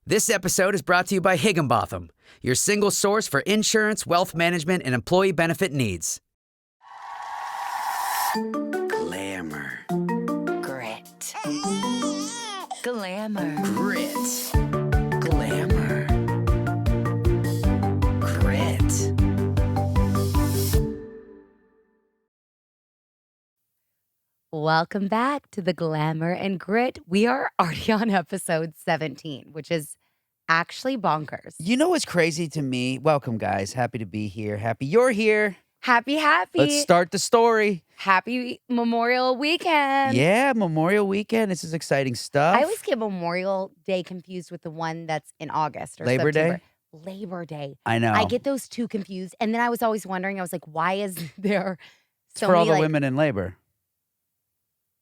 This episode is brought to you by Higginbotham, your single source for insurance, wealth management, and employee benefit needs. Glamour. Grit. Glamour. Grit. Glamour. Grit. Welcome back to the Glamour and Grit. We are already on episode 17, which is actually bonkers. You know what's crazy to me? Welcome, guys. Happy to be here. Happy you're here. Happy. Let's start the story. Happy Memorial Weekend. Yeah, Memorial Weekend. This is exciting stuff. I always get Memorial Day confused with the one that's in August or Labor September. Day? Labor Day. I know. I get those two confused. And then I was always wondering, I was like, why is there It's so for all many the women in labor.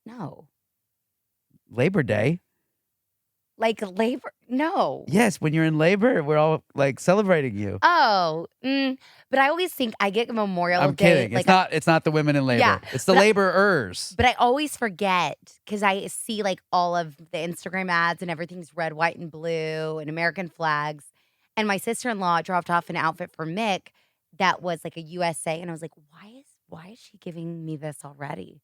No. Labor Day. Like labor? No. Yes, when you're in labor, we're all like celebrating you. Oh, but I always think I get Memorial I'm Day. kidding. It's not the women in labor. Yeah, it's the laborers. But I always forget because I see like all of the Instagram ads and everything's red, white, and blue and American flags. And my sister-in-law dropped off an outfit for Mick that was like a USA. And I was like, why is she giving me this already?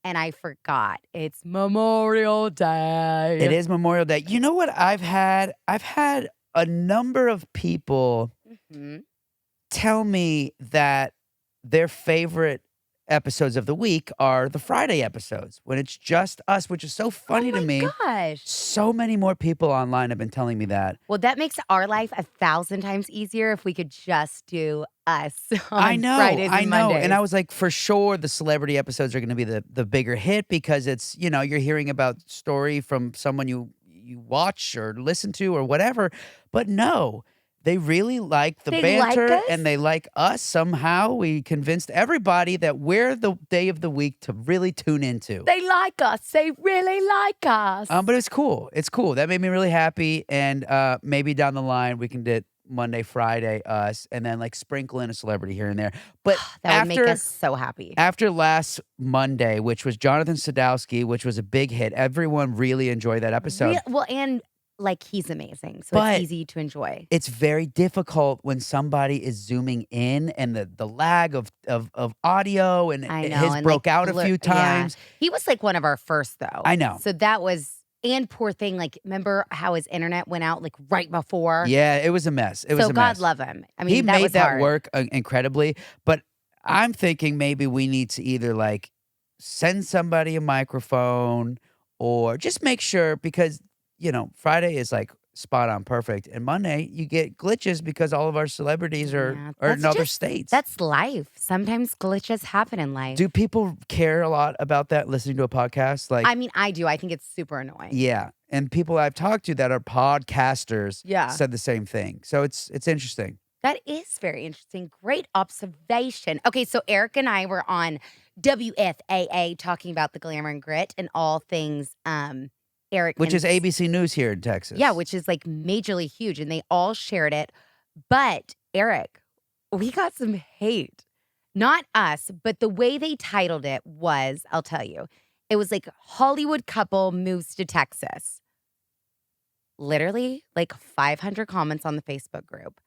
And I forgot. It's Memorial Day. It is Memorial Day. You know what I've had? I've had a number of people tell me that their favorite episodes of the week are the Friday episodes when it's just us, which is so funny to me. Gosh. So many more people online have been telling me that. Well, that makes our life 1,000 times easier if we could just do us on I know, Fridays and Mondays. And I was like, for sure, the celebrity episodes are going to be the bigger hit because it's, you're hearing about story from someone you watch or listen to or whatever. But no, they really like the banter like and they like us. Somehow we convinced everybody that we're the day of the week to really tune into. They like us. They really like us. But it's cool. It's cool. That made me really happy. And maybe down the line we can get Monday, Friday, us, and then like sprinkle in a celebrity here and there. But that would make us so happy. After last Monday, which was Jonathan Sadowski, which was a big hit, everyone really enjoyed that episode. And like he's amazing, so But it's easy to enjoy. It's very difficult when somebody is zooming in and the lag of audio and his broke like, out a few times. Yeah. He was like one of our first though. I know. So that was. And poor thing, like, remember how his internet went out like right before? Yeah, it was a mess. It was a mess. So God love him. I mean, he that made was that hard. work incredibly. But I'm thinking maybe we need to either like send somebody a microphone or just make sure because Friday is like spot on perfect, and Monday you get glitches because all of our celebrities are in other states. That's life. Sometimes glitches happen in life. Do people care a lot about that listening to a podcast? Like, I mean, I do. I think it's super annoying. Yeah, and people I've talked to that are podcasters said the same thing. So it's interesting. That is very interesting. Great observation. Okay, so Eric and I were on WFAA talking about the Glamour and Grit and all things Eric. Which is ABC News here in Texas. Yeah, which is like majorly huge, and they all shared it. But Eric, we got some hate. Not us, but the way they titled it was, I'll tell you, it was like Hollywood couple moves to Texas. Literally like 500 comments on the Facebook group.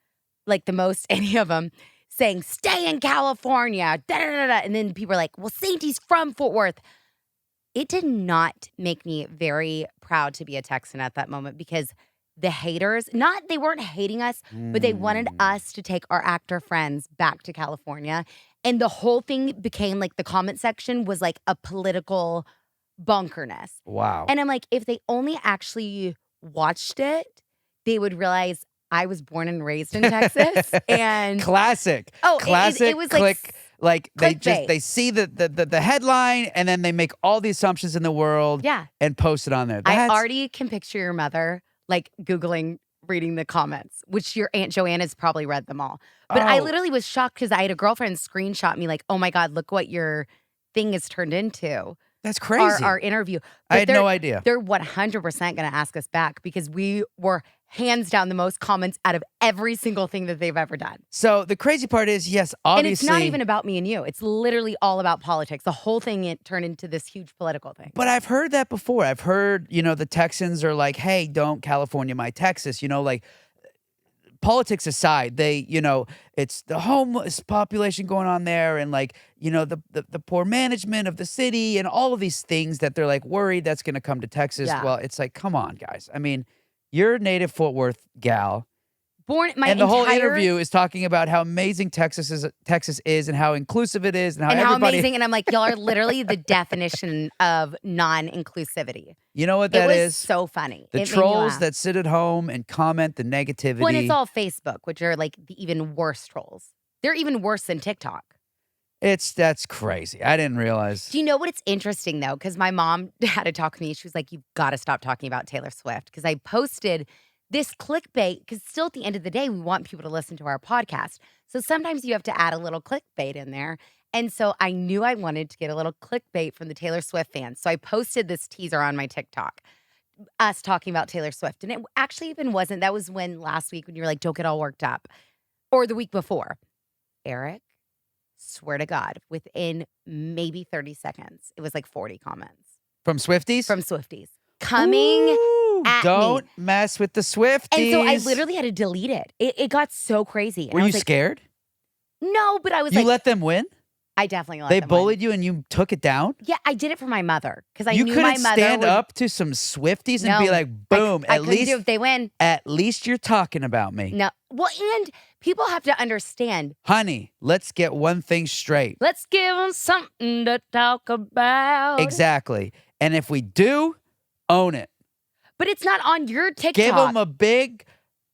Like the most, any of them, saying, stay in California, da-da-da-da. And then people are like, well, Saintie's from Fort Worth. It did not make me very proud to be a Texan at that moment because the haters, they weren't hating us, but they wanted us to take our actor friends back to California. And the whole thing became like the comment section was like a political bonkerness. Wow. And I'm like, if they only actually watched it, they would realize I was born and raised in Texas. And classic. Oh, classic. It was click. Like clickbait. they see the headline and then they make all the assumptions in the world and post it on there. I already can picture your mother like Googling, reading the comments, which your Aunt Joanna's probably read them all. But I literally was shocked because I had a girlfriend screenshot me like, oh my God, look what your thing is turned into. That's crazy. Our interview. But I had no idea. They're 100% going to ask us back because we were hands down the most comments out of every single thing that they've ever done. So the crazy part is, yes, obviously. And it's not even about me and you. It's literally all about politics. The whole thing it turned into this huge political thing. But I've heard that before. I've heard, the Texans are like, hey, don't California my Texas. Like, politics aside, they, it's the homeless population going on there and like, the poor management of the city and all of these things that they're like worried that's going to come to Texas. Yeah. Well, it's like, come on, guys. I mean, you're a native Fort Worth gal. And the whole interview is talking about how amazing Texas is and how inclusive it is and how amazing. And I'm like, y'all are literally the definition of non-inclusivity. You know what that is? It was so funny. The trolls that sit at home and comment the negativity. When it's all Facebook, which are like the even worse trolls. They're even worse than TikTok. That's crazy. I didn't realize. Do you know what it's interesting though? Because my mom had to talk to me. She was like, you've got to stop talking about Taylor Swift. Because I posted this clickbait, because still at the end of the day, we want people to listen to our podcast. So sometimes you have to add a little clickbait in there. And so I knew I wanted to get a little clickbait from the Taylor Swift fans. So I posted this teaser on my TikTok, us talking about Taylor Swift. And it actually even wasn't, that was when last week when you were like, don't get all worked up. Or the week before. Eric, swear to God, within maybe 30 seconds, it was like 40 comments. From Swifties? From Swifties. Coming at don't me. mess with the Swifties. And so I literally had to delete it. It got so crazy. And Were I you was scared? No, but I was You let them win? I definitely let They them bullied win. you and you took it down? Yeah, I did it for my mother because I you knew couldn't my mother stand would, up to some Swifties and be like, boom, I at couldn't least do it if they win. At least you're talking about me. No. Well, and people have to understand. Honey, let's get one thing straight. Let's give them something to talk about. Exactly. And if we do, own it. But it's not on your TikTok. Give them a big...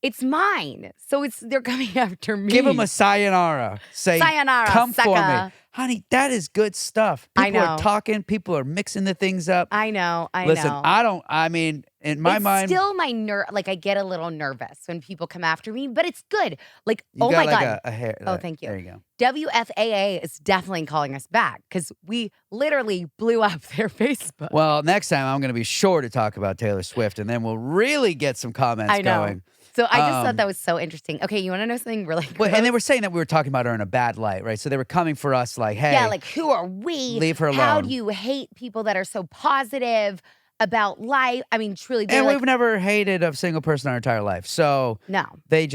It's mine. So they're coming after me. Give them a sayonara. Say, sayonara, come sucker. for me. Honey, that is good stuff. People are talking. People are mixing the things up. I know. Listen, know. I mean, in my mind. It's still my like I get a little nervous when people come after me, but it's good. Like, you oh got my like God. A hair, oh, thank you. There you go. WFAA is definitely calling us back because we literally blew up their Facebook. Well, next time I'm going to be sure to talk about Taylor Swift, and then we'll really get some comments going. So I just thought that was so interesting. Okay, you want to know something really gross? Well, and they were saying that we were talking about her in a bad light, right? So they were coming for us like, hey. Yeah, like, who are we? Leave her alone. How do you hate people that are so positive about life? I mean, truly. And we've never hated a single person our entire life. So no. They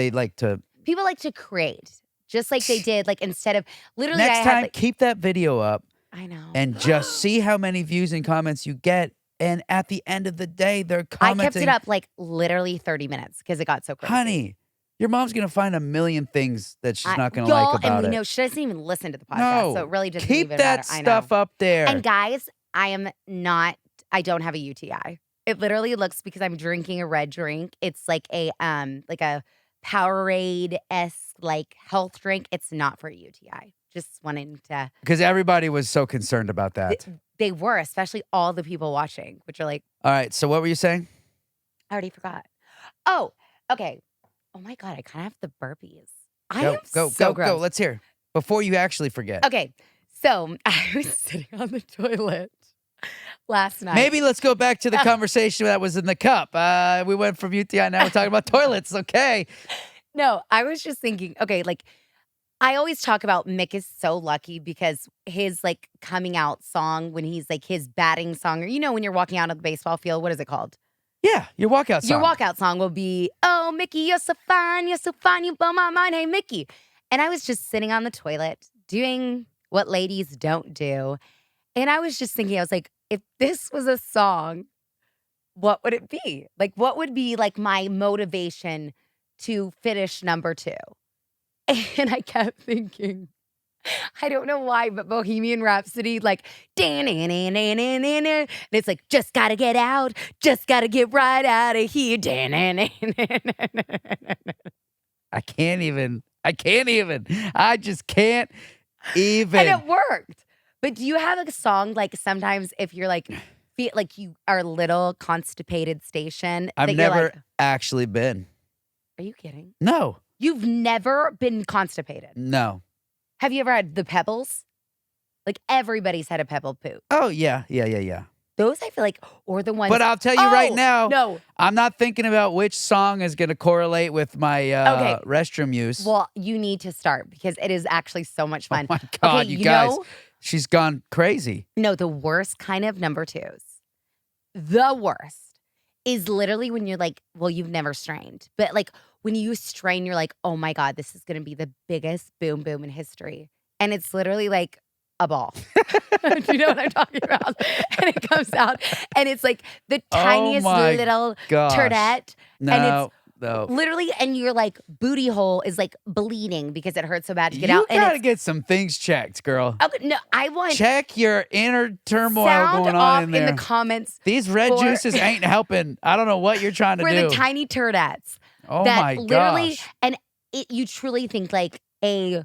like to. People like to create, just like they did, like instead of literally. Next time, keep that video up. I know. And just see how many views and comments you get. And at the end of the day, they're commenting. I kept it up like literally 30 minutes because it got so crazy. Honey, your mom's going to find a million things that she's not going to like about and we it. know she doesn't even listen to the podcast, no, so it really doesn't keep even that matter. stuff up there. And guys, I don't have a UTI. It literally looks because I'm drinking a red drink. It's like a Powerade-esque like health drink. It's not for a UTI. Just wanting to. Because everybody was so concerned about that. They were, especially all the people watching, which are like. All right, so what were you saying? I already forgot. Oh, okay. Oh my God, I kind of have the burpees. Go. Let's hear. Before you actually forget. Okay, so I was sitting on the toilet last night. Maybe let's go back to the conversation that was in the cup. We went from UTI, now we're talking about toilets. Okay. No, I was just thinking, okay, like, I always talk about Mick is so lucky because his like coming out song when he's like his batting song, or when you're walking out of the baseball field, what is it called? Yeah, your walkout song. Your walkout song will be, oh, Mickey, you're so fine, you blow my mind, hey, Mickey. And I was just sitting on the toilet doing what ladies don't do. And I was just thinking, I was like, if this was a song, what would it be? Like, what would be like my motivation to finish number 2? And I kept thinking, I don't know why, but Bohemian Rhapsody, like, and it's like, just gotta get out, just gotta get right out of here. I can't even. I just can't even. And it worked. But do you have like a song, like sometimes if you're like, feel like you are a little constipated station? I've never actually been. Are you kidding? No. You've never been constipated? No. Have you ever had the pebbles? Like everybody's had a pebble poop. Oh, yeah. Those I feel like, or the ones. But I'll tell you right now, No. I'm not thinking about which song is going to correlate with my Okay. restroom use. Well, you need to start because it is actually so much Oh fun. my God, Okay, you guys. know, She's gone crazy. no, the worst kind of number twos. The worst is literally when you're like, well, you've never strained, but like when you strain, you're like, oh my God, this is going to be the biggest boom boom in history. And it's literally like a ball. Do you know what I'm talking about? And it comes out and it's like the tiniest my little gosh. turdette. And it's No. literally, and your like booty hole is like bleeding because it hurts so bad to get out. You gotta get some things checked, girl. Okay, no, I want Check your inner turmoil sound going off on in there. in the comments. These red juices ain't helping. I don't know what you're trying to for do. the tiny turdettes. Oh that my literally, gosh. and you truly think like a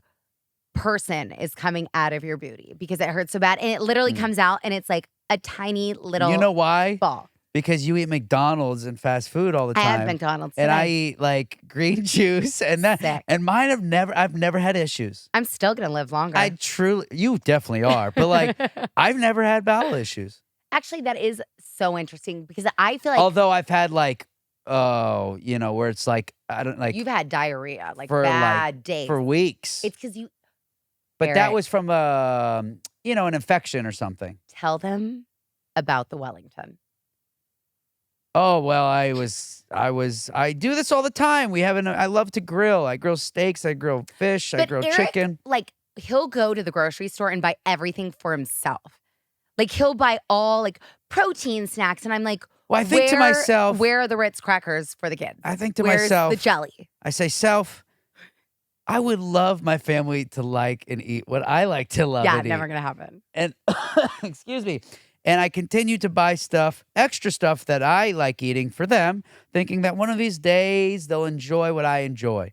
person is coming out of your booty because it hurts so bad, and it literally comes out, and it's like a tiny little. You know why? Ball. Because you eat McDonald's and fast food all the time. I have McDonald's today. And I eat like green juice and that. Sick. And mine I've never had issues. I'm still gonna live longer. You definitely are. But like, I've never had bowel issues. Actually, that is so interesting because I feel like Although I've had like, where it's like, I don't like. you've had diarrhea, like for bad days. For weeks. It's because you But Eric, that was from an infection or something. tell them about the Wellington. Oh, well, I do this all the time. I love to grill. I grill steaks, I grill fish, I But grill Eric, chicken. Like, he'll go to the grocery store and buy everything for himself. Like, he'll buy all like protein snacks. And I'm like, Well, I think to myself, where are the Ritz crackers for the kids? I think to Where's myself, the jelly? I say, self, I would love my family to like and eat what I like to love and never eat. gonna happen. And excuse me. And I continue to buy extra stuff that I like eating for them, thinking that one of these days they'll enjoy what I enjoy.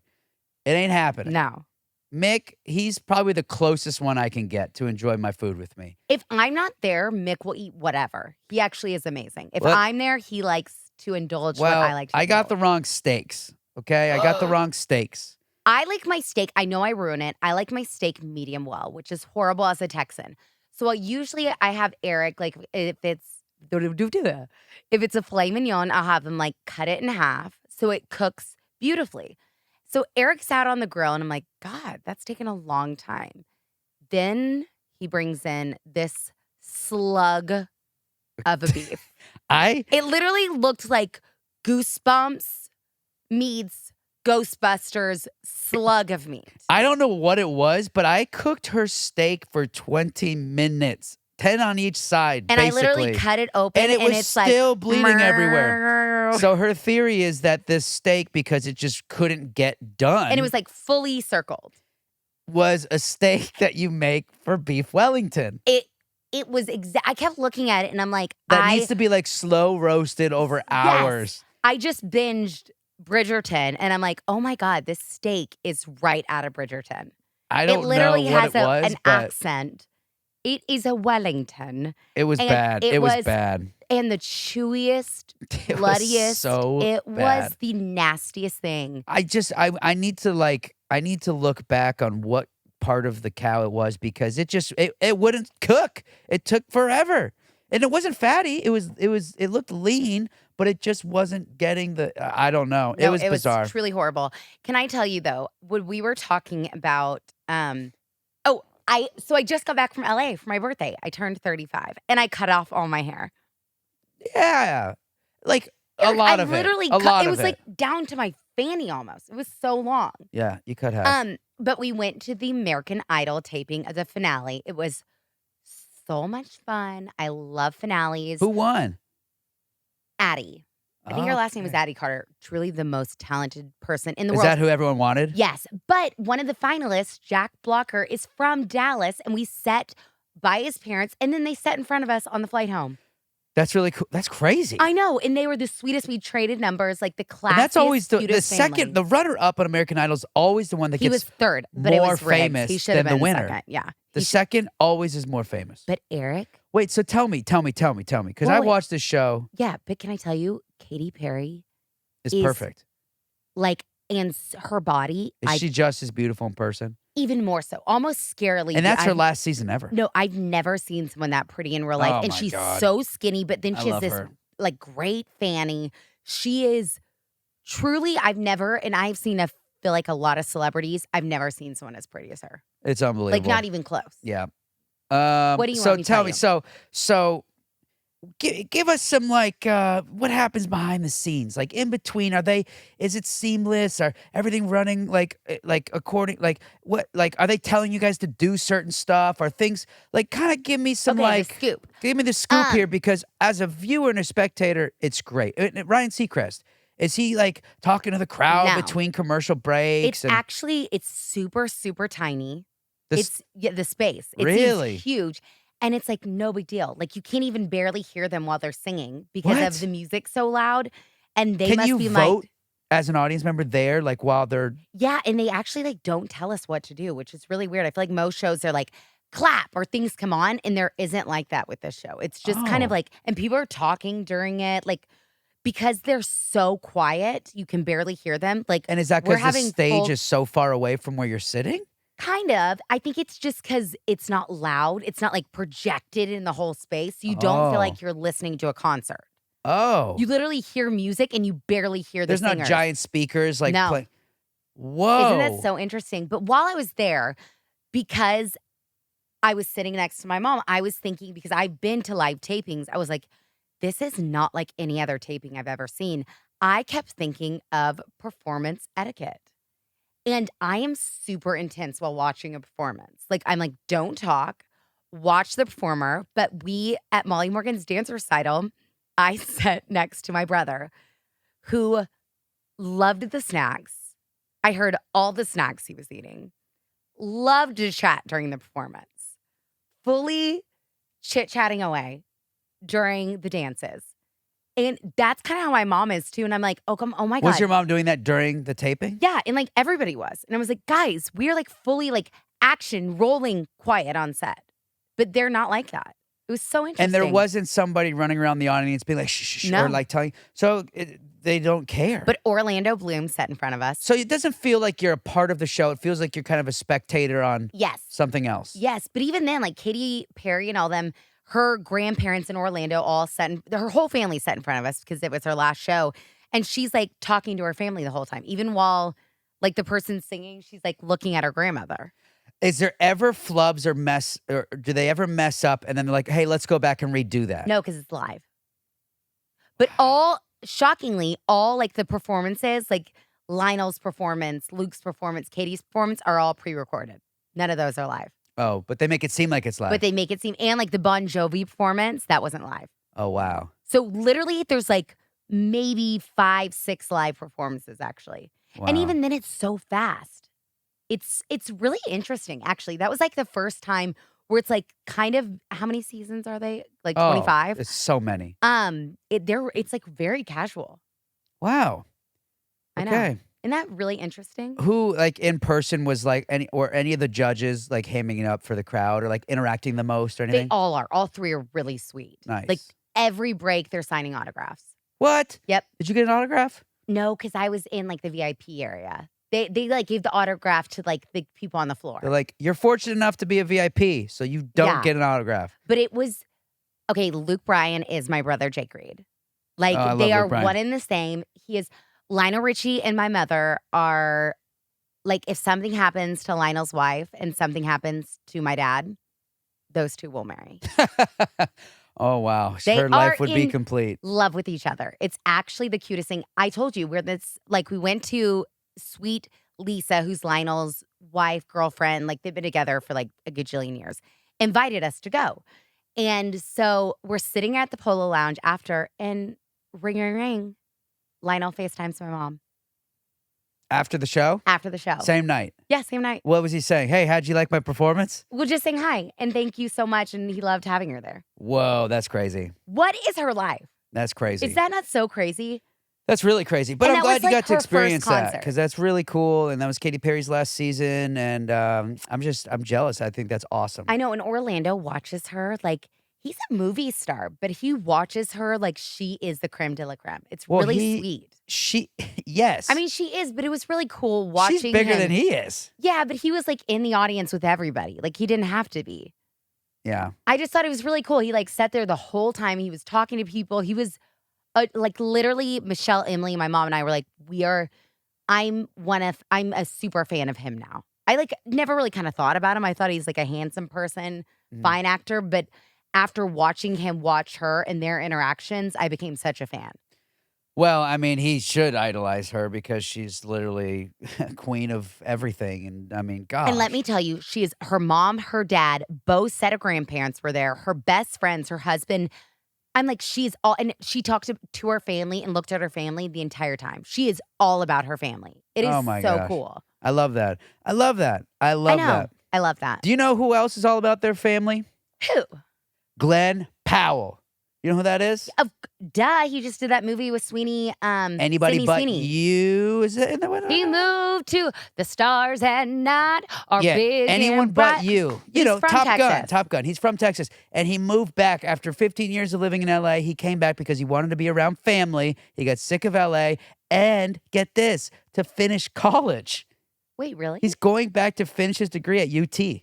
It ain't happening. No. Mick, he's probably the closest one I can get to enjoy my food with me. If I'm not there, Mick will eat whatever. He actually is amazing. If Well- I'm there, he likes to indulge Well, what I like to I got the indulge. wrong steaks. Okay, I got the wrong steaks. I like my steak. I know I ruin it. I like my steak medium well, which is horrible as a Texan. So usually I have Eric, like if it's a filet mignon, I'll have him like cut it in half so it cooks beautifully. So Eric sat on the grill and I'm like, God, that's taken a long time. Then he brings in this slug of a beef. It literally looked like Goosebumps meets Ghostbusters slug of meat. I don't know what it was, but I cooked her steak for 20 minutes, 10 on each side, And basically. I literally cut it open And it was it's still like, bleeding everywhere. "Mrrr." So her theory is that this steak, because it just couldn't get done, And it was like fully circled. was a steak that you make for beef Wellington. It was I kept looking at it and I'm like, That needs to be like slow roasted over hours. I just binged Bridgerton and I'm like, oh my God, this steak is right out of Bridgerton. I don't It literally know what has it was, an but accent. It is a Wellington. it was and bad. It was bad. And the chewiest, It was bloodiest. so it bad. was the nastiest thing. I need to look back on what part of the cow it was, because it wouldn't cook. It took forever. And it wasn't fatty. It looked lean, but it just wasn't getting I don't know. No, it was bizarre. It was truly horrible. Can I tell you though, when we were talking about so I just got back from LA for my birthday. I turned 35 and I cut off all my hair. Yeah. Like a lot of it. Literally A lot it of was like down to my fanny almost. It was so long. Yeah, you could have. But we went to the American Idol taping of the finale. It was so much fun. I love finales. Who won? Addie. I think her last name was Addie Carter. Truly the most talented person in the Is world. that who everyone wanted? Yes. But one of the finalists, Jack Blocker, is from Dallas, and we sat by his parents, and then they sat in front of us on the flight home. That's really cool. That's crazy. I know. And they were the sweetest. We traded numbers, like the classiest, And that's always the cutest second, family. the runner-up on American Idol is always the one that He was gets third, but it more was rigged. famous He should have than been the winner. second. Yeah. The second always is more famous. But Eric. Wait, so tell me, because I Well, watched this show. Yeah, but can I tell you, Katy Perry Is perfect. like, and her body. Is she just as beautiful in person? Even more so, almost scarily. And that's her last season ever. No, I've never seen someone that pretty in real life, Oh and my she's God. so skinny, but then I she has love this, her. like, great fanny. She is truly I've never and I've seen feel like a lot of celebrities, I've never seen someone as pretty as her. It's Like, unbelievable. not even close. Yeah. What do you So want me to tell tell me, you? so give us some like what happens behind the scenes, like in between. Is it seamless? Are everything running like according like what like are they telling you guys to do certain stuff? Are things like kind of give me some Okay, the like scoop. give me the scoop here Um, because as a viewer and a spectator, it's great. Ryan Seacrest, is he like talking to the crowd no. between commercial breaks and It's super, super tiny. this The space. It seems really? huge, and it's, like, no big deal. Like, you can't even barely hear them while they're singing because of the What? music so loud, and they Can must you be, vote like as an audience member there, like while they're yeah, and they actually, like, don't tell us what to do, which is really weird. I feel like most shows are like, "Clap," or things come on, and there isn't like that with this show. It's just kind of oh. like and people are talking during it, like, because they're so quiet, you can barely hear them, like, And is that we're because the having stage full is so far away from where you're sitting? kind of. I think it's just because it's not loud, it's not, like, projected in the whole space, so you don't feel Oh. like you're listening to a concert. Oh. You literally hear music and you barely hear the There's not singers. giant speakers like No. play Isn't that Whoa. so interesting? But while I was there, because I was sitting next to my mom, I was thinking because I've been to live tapings, I was like, "This is not like any other taping I've ever seen." I kept thinking of performance etiquette. And I am super intense while watching a performance. Like, I'm like, "Don't talk, watch the performer." But we at Molly Morgan's dance recital, I sat next to my brother who loved the snacks. I heard all the snacks he was eating. Loved to chat during the performance. Fully chit-chatting away during the dances. And that's kinda how my mom is too, and I'm like, oh my Was god." your mom doing that during the taping? Yeah, and, like, everybody was. And I was like, "Guys, we're, like, fully, like, action, rolling quiet on set." But they're not like that. It was so And there interesting. wasn't somebody running around the audience being like, "Shh, shh, shh," or No. like telling they don't care. But Orlando Bloom sat in front of us. So it doesn't feel like you're a part of the show. It feels like you're kind of a spectator on Yes. something else. Yes, but even then, like, Katy Perry and all them, her grandparents in Orlando all sat in her whole family sat in front of us because it was her last show, and she's, like, talking to her family the whole time. Even while, like, the person's singing, she's, like, looking at her grandmother. Is there ever flubs or do they ever mess up and then they're like, "Hey, let's go back and redo that"? No, because it's live. But all shockingly, all, like, the performances, like, Lionel's performance, Luke's performance, Katie's performance are all pre-recorded. None of those are live. Oh, but they make it seem like it's live. But they make it seem and, like, the Bon Jovi performance, that wasn't live. Oh, wow. So, literally, there's, like, maybe 5, 6 live performances, actually. And Wow. even then, it's so fast. It's really interesting, actually. That was, like, the first time where it's, like, kind of how many seasons are they? Like, Oh, 25? it's so many. It's, like, very casual. Wow. I know. Okay. Isn't that really interesting? Who, like, in person was, like, any of the judges, like, hamming it up for the crowd or, like, interacting the most or They anything? all are. All 3 are really sweet. Like, Nice. every break, they're signing autographs. What? Yep. Did you get an autograph? No, because I was in, like, the VIP area. They, like, gave the autograph to, like, the people on the floor. They're like, "You're fortunate enough to be a VIP, so you don't Yeah. get an autograph." But it was okay, Luke Bryan is my brother Jake Reed. Like, Oh, I love they Luke are Bryan. one and the same. He is Lionel Richie and my mother are like, if something happens to Lionel's wife and something happens to my dad, those 2 will marry. Oh, wow. They Her life are would be in complete. love with each other. It's actually the cutest thing. I told you, we went to sweet Lisa, who's Lionel's wife, girlfriend, like, they've been together for, like, a gajillion years, invited us to go. And so we're sitting at the Polo Lounge after, and ring, ring, ring. Lionel FaceTimes my mom After the show? after the show. Same night. Yeah, same night. What was he saying? "Hey, how'd you like my performance?" We're just saying hi and thank you so much. And he loved having her there. Whoa, that's crazy. What is her life? That's crazy. Is that not so crazy? That's really crazy. But And I'm that was, glad you like, got to her first experience that concert. because that's really cool. And that was Katy Perry's last season. And I'm jealous. I think that's awesome. I know. And Orlando watches her. Like, He's a movie star, but he watches her like she is the creme de la creme. It's Well, really sweet. she I yes. mean, she is, but it was really cool She's watching bigger than him. he is. Yeah, but he was like in the audience with everybody. Like he didn't have to be. Yeah. I just thought it was really cool. He like sat there the whole time. He was talking to people. He was like literally Michelle, Emily, my mom and I were like, I'm a super fan of him now. I like never really kind of thought about him. I thought he's like a handsome person, Mhm. fine actor, but after watching him watch her and their interactions, I became such a fan. Well, I mean, he should idolize her because she's literally queen of everything. And I mean, And let me gosh. tell you, she is her mom, her dad, both set of grandparents were there, her best friends, her husband. I'm like, she's all, and she talked to her family and looked at her family the entire time. She is all about her family. It is Oh my so gosh. cool. I love that. I love that. I I love know. that. I love that. Do you know who else is all about their family? Who? Glenn Powell. You know who that is? Duh, he just did that movie with Anybody Sydney but Sweeney. you. Is it in the one? He moved to the stars at night are Yeah, big anyone and but bright. you. He's You know, from Top Gun. Texas. Top Gun. He's from Texas. And he moved back after 15 years of living in LA. He came back because he wanted to be around family. He got sick of LA. And get this, to finish college. Wait, really? He's going back to finish his degree at UT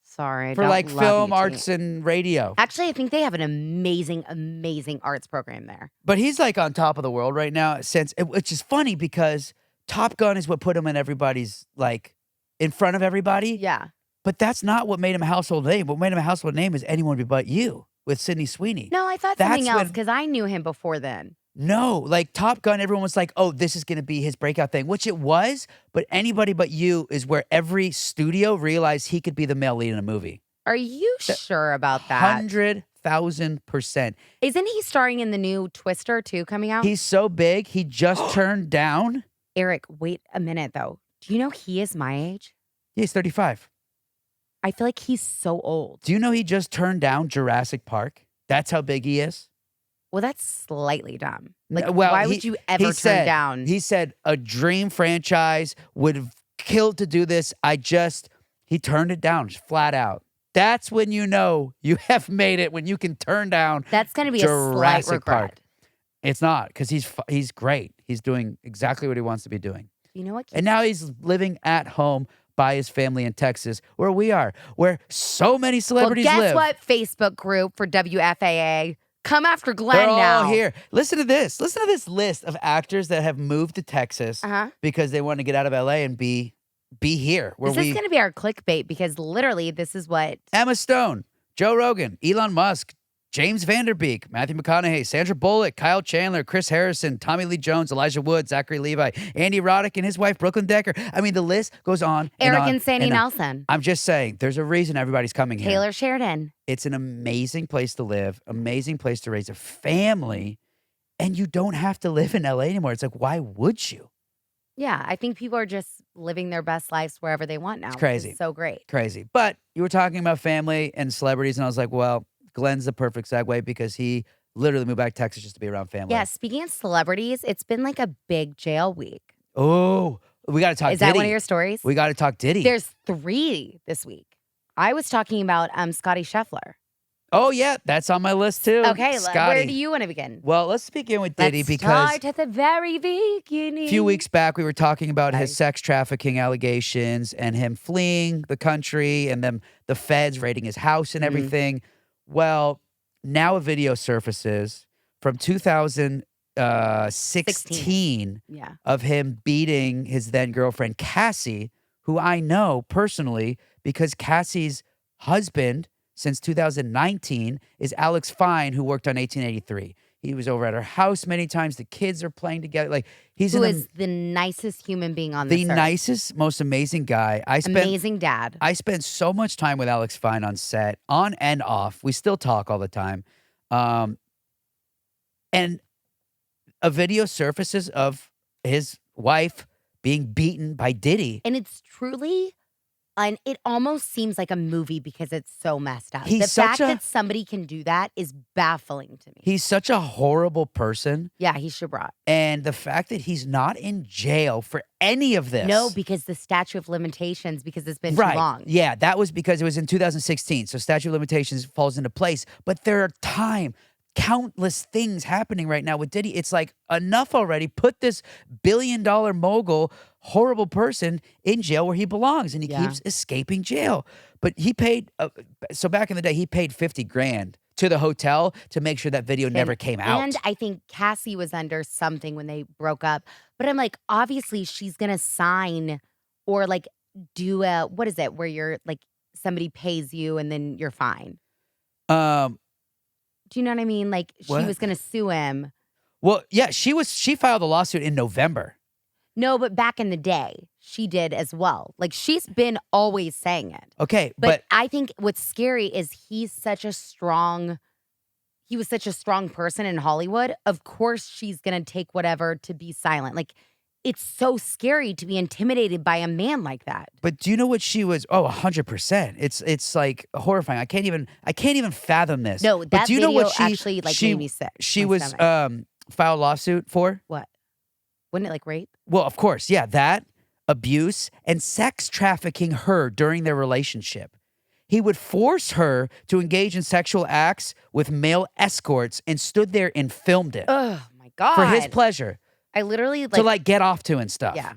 Sorry, I for don't like love film, UT. arts, and radio. Actually, I think they have an amazing, amazing arts program there. But he's like on top of the world right now, which is funny because Top Gun is what put him in everybody's, like, in front of everybody. Yeah. But that's not what made him a household name. What made him a household name is Anyone But You with Sydney Sweeney. No, I thought That's something else when- because I knew him before then. No, like Top Gun, everyone was like, oh, this is going to be his breakout thing, which it was. But Anybody But You is where every studio realized he could be the male lead in a movie. Are you sure about that? 100,000%. Isn't he starring in the new Twister 2 coming out? He's so big, he just turned down. Eric, wait a minute though. Do you know he is my age? He's 35. I feel like he's so old. Do you know he just turned down Jurassic Park? That's how big he is. Well, that's slightly dumb. Like, Well, why he- would you ever he turn said- down? He said a dream franchise would have killed to do this. He turned it down flat out. That's when you know you have made it, when you can turn down. That's going to be a slight Jurassic regret. Park. It's not, because he's great. He's doing exactly what he wants to be doing. You know what? And now he's living at home by his family in Texas, where we are, where so many celebrities well, guess live. what? Facebook group for WFAA. Come after Glenn They're now. all here. Listen to this. Listen to this list of actors that have moved to Texas because they want to get out of LA and be here. Where This is going to be our clickbait because literally this is what Emma Stone, Joe Rogan, Elon Musk, James Vanderbeek, Matthew McConaughey, Sandra Bullock, Kyle Chandler, Chris Harrison, Tommy Lee Jones, Elijah Wood, Zachary Levi, Andy Roddick and his wife, Brooklyn Decker. I mean, the list goes on. Eric on and Sandy on. Nelson, I'm just saying, there's a reason everybody's coming here. Taylor Sheridan. It's an amazing place to live, amazing place to raise a family, and you don't have to live in LA anymore. It's like, why would you? Yeah, I think people are just living their best lives wherever they want now. It's crazy. Which is so great. Crazy. But you were talking about family and celebrities, and I was like, well, Glenn's the perfect segue because he literally moved back to Texas just to be around family. Yeah, speaking of celebrities, it's been like a big jail week. Oh, we got to talk Is Diddy. that one of your stories? We got to talk Diddy. There's 3 this week. I was talking about Scotty Scheffler. Oh, yeah, that's on my list too. Okay, Scotty. where do you want to begin? Well, let's begin with Diddy Let's because start at the very beginning. a few weeks back, we were talking about his Right. sex trafficking allegations and him fleeing the country and then the feds raiding his house and everything. Well, now a video surfaces from 2016 Yeah. of him beating his then girlfriend, Cassie, who I know personally because Cassie's husband since 2019 is Alex Fine, who worked on 1883. He was over at her house many times. The kids are playing together. Like he's Who is the nicest human being on the this earth. nicest, most amazing guy. Amazing dad. I spent so much time with Alex Fine on set, on and off. We still talk all the time. And a video surfaces of his wife being beaten by Diddy. And it's truly it almost seems like a movie because it's so messed up. The He's such fact a that somebody can do that is baffling to me. he's such a horrible person, Yeah, he should brought. and the fact that he's not in jail for any of this. No, because the statute of limitations, because it's been too Right. long. Yeah, that was because it was in 2016, so statute of limitations falls into place. But there are countless things happening right now with Diddy. It's like, enough already. Put this billion-dollar mogul, horrible person in jail where he belongs, and he Yeah. keeps escaping jail. But he paid, so back in the day, he paid 50 grand to the hotel to make sure that video never came out. And I think Cassie was under something when they broke up. But I'm like, obviously she's gonna sign or like do a what is it where you're like somebody pays you and then you're fine. Um, Do you know what I mean? Like she What? was gonna sue him. well, yeah, she filed a lawsuit in November. No, but back in the day, she did as well. Like she's been always saying it. Okay, But I think what's scary is he was such a strong person in Hollywood. Of course, she's going to take whatever to be silent. Like, it's so scary to be intimidated by a man like that. But do you know what she was? Oh, 100%. It's like horrifying. I can't even fathom this. No, But that do you know video what actually like made me sick. she My was stomach. filed a lawsuit for? What? Wouldn't it like rape? Well, of course, yeah, that, abuse, and sex trafficking her during their relationship. He would force her to engage in sexual acts with male escorts and stood there and filmed it Oh my God. for his pleasure I literally to like get off to and stuff. yeah.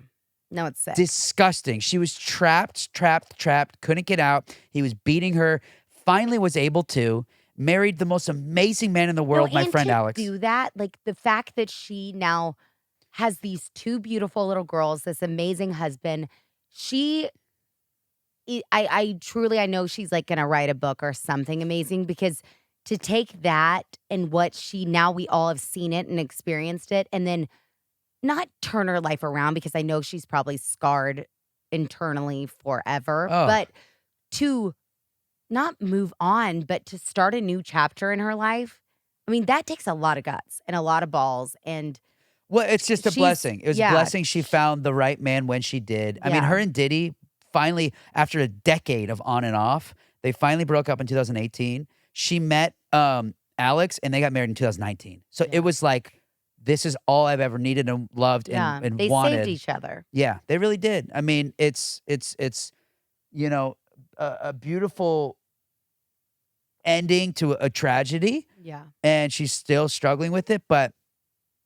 No, it's sick. Disgusting. She was trapped, couldn't get out. He was beating her, finally was able to, married the most amazing man in the world, No, my and friend to Alex. do that, like the fact that she now has these two beautiful little girls, this amazing husband. I truly, I know she's like gonna write a book or something amazing because to take that and what now we all have seen it and experienced it, and then not turn her life around because I know she's probably scarred internally forever, Oh. but to not move on, but to start a new chapter in her life. I mean, that takes a lot of guts and a lot of balls. And Well, it's just a She's- blessing. It was a yeah. blessing she found the right man when she did. I mean, Yeah. her and Diddy finally, after a decade of on and off, they finally broke up in 2018. She met Alex and they got married in 2019. So Yeah. it was like, this is all I've ever needed and loved yeah, and they wanted. saved each other. Yeah, they really did. I mean, it's you know, a beautiful ending to a tragedy, Yeah. and she's still struggling with it, but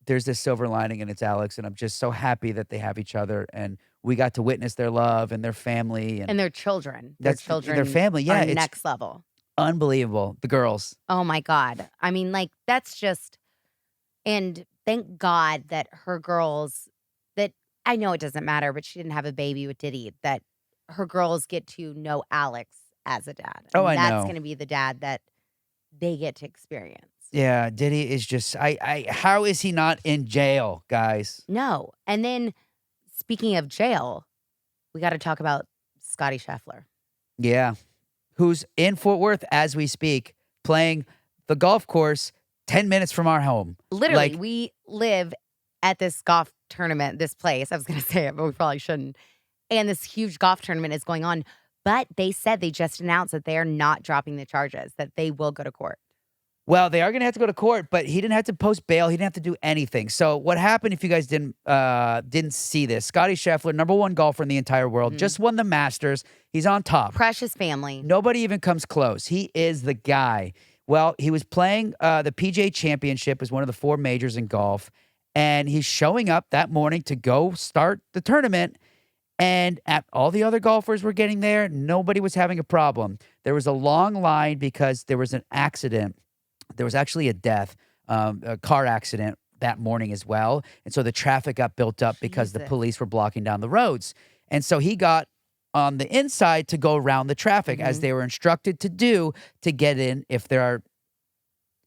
there's this silver lining, and it's Alex, and I'm just so happy that they have each other, and we got to witness their love and their family, and And their children. that's Their children. their family. Yeah, are it's next level. unbelievable. The girls. Oh my God. I mean, like, that's just, and thank God that her girls, that I know it doesn't matter, but she didn't have a baby with Diddy, that her girls get to know Alex as a dad. Oh, And I that's know. going to be the dad that they get to experience. Yeah, Diddy is just how is he not in jail, guys? No. And then speaking of jail, we got to talk about Scotty Scheffler. Yeah. Who's in Fort Worth as we speak, playing the golf course 10 minutes from our home. Literally, Like- we live at this golf tournament, this place. I was going to say it, but we probably shouldn't. And this huge golf tournament is going on. But they said they just announced that they are not dropping the charges, that they will go to court. Well, they are going to have to go to court, but he didn't have to post bail. He didn't have to do anything. So what happened, if you guys didn't see this, Scotty Scheffler, #1 golfer in the entire world, Mhm. just won the Masters. He's on top. Precious family. Nobody even comes close. He is the guy. Well, he was playing the PGA Championship, is one of the 4 majors in golf, and he's showing up that morning to go start the tournament. And all the other golfers were getting there. Nobody was having a problem. There was a long line because there was an accident. There was actually a death, a car accident that morning as well. And so the traffic got built up because the Jesus. police were blocking down the roads. And so he got on the inside to go around the traffic as Mhm. they were instructed to do to get in. If there are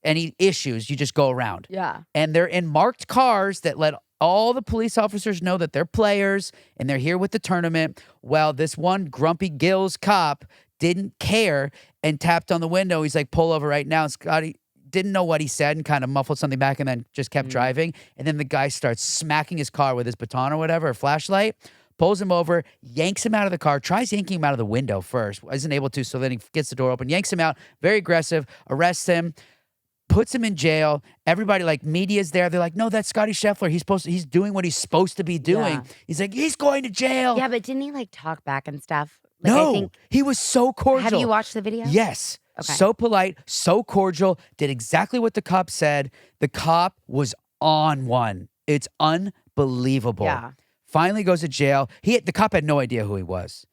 any issues, you just go around. Yeah. And they're in marked cars that let all the police officers know that they're players and they're here with the tournament. Well, this one grumpy Gills cop didn't care and tapped on the window. He's like, pull over right now. And Scotty didn't know what he said and kind of muffled something back and then just kept driving. And then the guy starts smacking his car with his baton or whatever, a flashlight. pulls him over, yanks him out of the car, tries yanking him out of the window first, isn't able to, so then he gets the door open, yanks him out, very aggressive, arrests him, puts him in jail. Everybody, like, media's there. They're like, no, that's Scotty Scheffler. He's doing what he's supposed to be doing. Yeah. He's like, he's going to jail. Yeah, but didn't he like talk back and stuff? Like, No, I think, he was so cordial. have you watched the video? Yes. Okay. So polite, so cordial, did exactly what the cop said. The cop was on one. It's unbelievable. Yeah. Finally goes to jail. The cop had no idea who he was.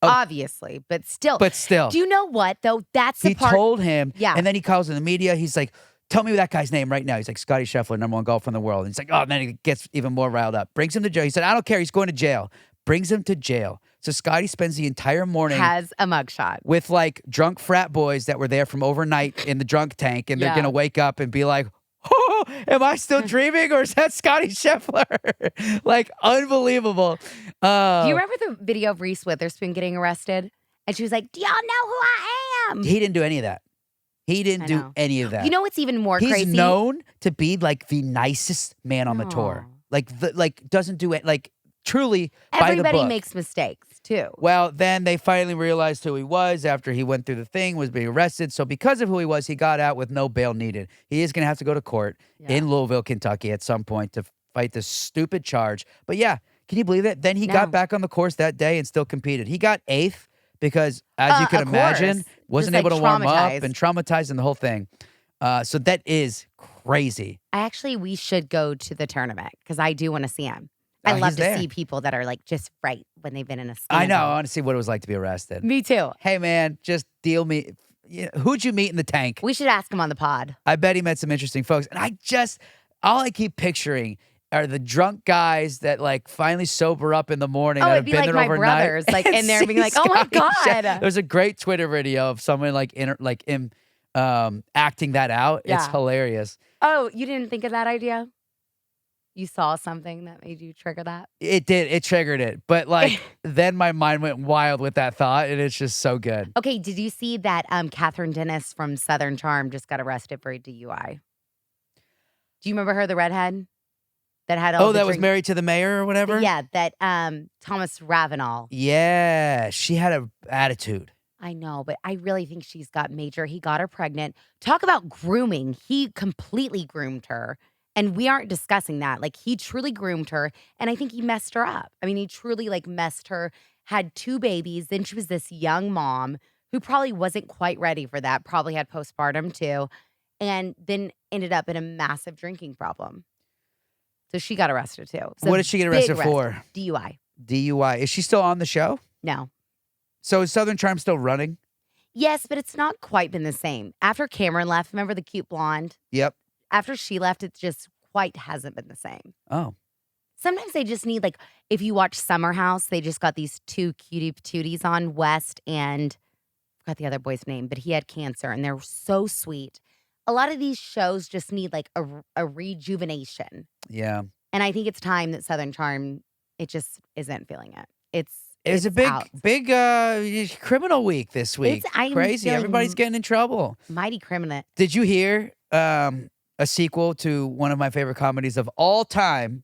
Oh. Obviously, but still. But still. Do you know what, though? That's the He part. told him, Yeah. and then he calls in the media. He's like, tell me that guy's name right now. He's like, Scotty Scheffler, #1 golfer in the world. And he's like, oh, and then he gets even more riled up. Brings him to jail. He said, I don't care. He's going to jail. Brings him to jail. So Scotty spends the entire morning Has a mugshot. with like drunk frat boys that were there from overnight in the drunk tank, and they're Yeah. going to wake up and be like, oh, am I still dreaming, or is that Scotty Scheffler? Like, unbelievable. Do you remember the video of Reese Witherspoon getting arrested? And she was like, do y'all know who I am? He didn't do any of that. He didn't I do know. any of that. You know what's even more He's crazy? known to be like the nicest man on the tour. Aw. Like doesn't do it, like, truly by the Everybody book. makes mistakes, too. Well, then they finally realized who he was after he went through the thing, was being arrested. So because of who he was, he got out with no bail needed. He is going to have to go to court in Louisville, Kentucky at some point to fight this stupid charge. But yeah, can you believe it? Then he got No. back on the course that day and still competed. He got 8th because, as you can of imagine, course. wasn't Just, able like, to warm up traumatized. and traumatized and the whole thing. So that is crazy. We should go to the tournament because I do want to see him. I Oh, love he's to there. see people that are like just right when they've been in a scandal. I know. I want to see what it was like to be arrested. Me too. Hey, man, just deal me. Who'd you meet in the tank? We should ask him on the pod. I bet he met some interesting folks. And all I keep picturing are the drunk guys that like finally sober up in the morning. Oh, that it'd have be been like there my overnight brothers, like, and in there being see like, "Oh my Scotty Scheffler." God. There's a great Twitter video of someone acting that out. It's Yeah. hilarious. Oh, you didn't think of that idea? You saw something that made you trigger that? It did. It triggered it. But like then my mind went wild with that thought, and it's just so good. Okay, did you see that Catherine Dennis from Southern Charm just got arrested for a DUI? Do you remember her, the redhead? That had all Oh, the that was drink- married to the mayor or whatever? Yeah, that Thomas Ravenel. Yeah. She had an attitude. I know, but I really think she's got major. He got her pregnant. Talk about grooming. He completely groomed her. And we aren't discussing that. Like, he truly groomed her. And I think he messed her up. I mean, he truly like messed her, had 2 babies. Then she was this young mom who probably wasn't quite ready for that, probably had postpartum too. And then ended up in a massive drinking problem. So she got arrested too. So What did she get big arrested for? DUI. DUI. Is she still on the show? No. So is Southern Charm still running? Yes, but it's not quite been the same. After Cameron left, remember the cute blonde? Yep. After she left, it just quite hasn't been the same. Oh. Sometimes they just need, like, if you watch Summer House, they just got these 2 cutie patooties on, West and I forgot the other boy's name, but he had cancer and they're so sweet. A lot of these shows just need like a rejuvenation. Yeah. And I think it's time that Southern Charm, it just isn't feeling it. It's a out. big criminal week this week. I'm Crazy. feeling Everybody's getting in trouble. Mighty criminal. Did you hear a sequel to one of my favorite comedies of all time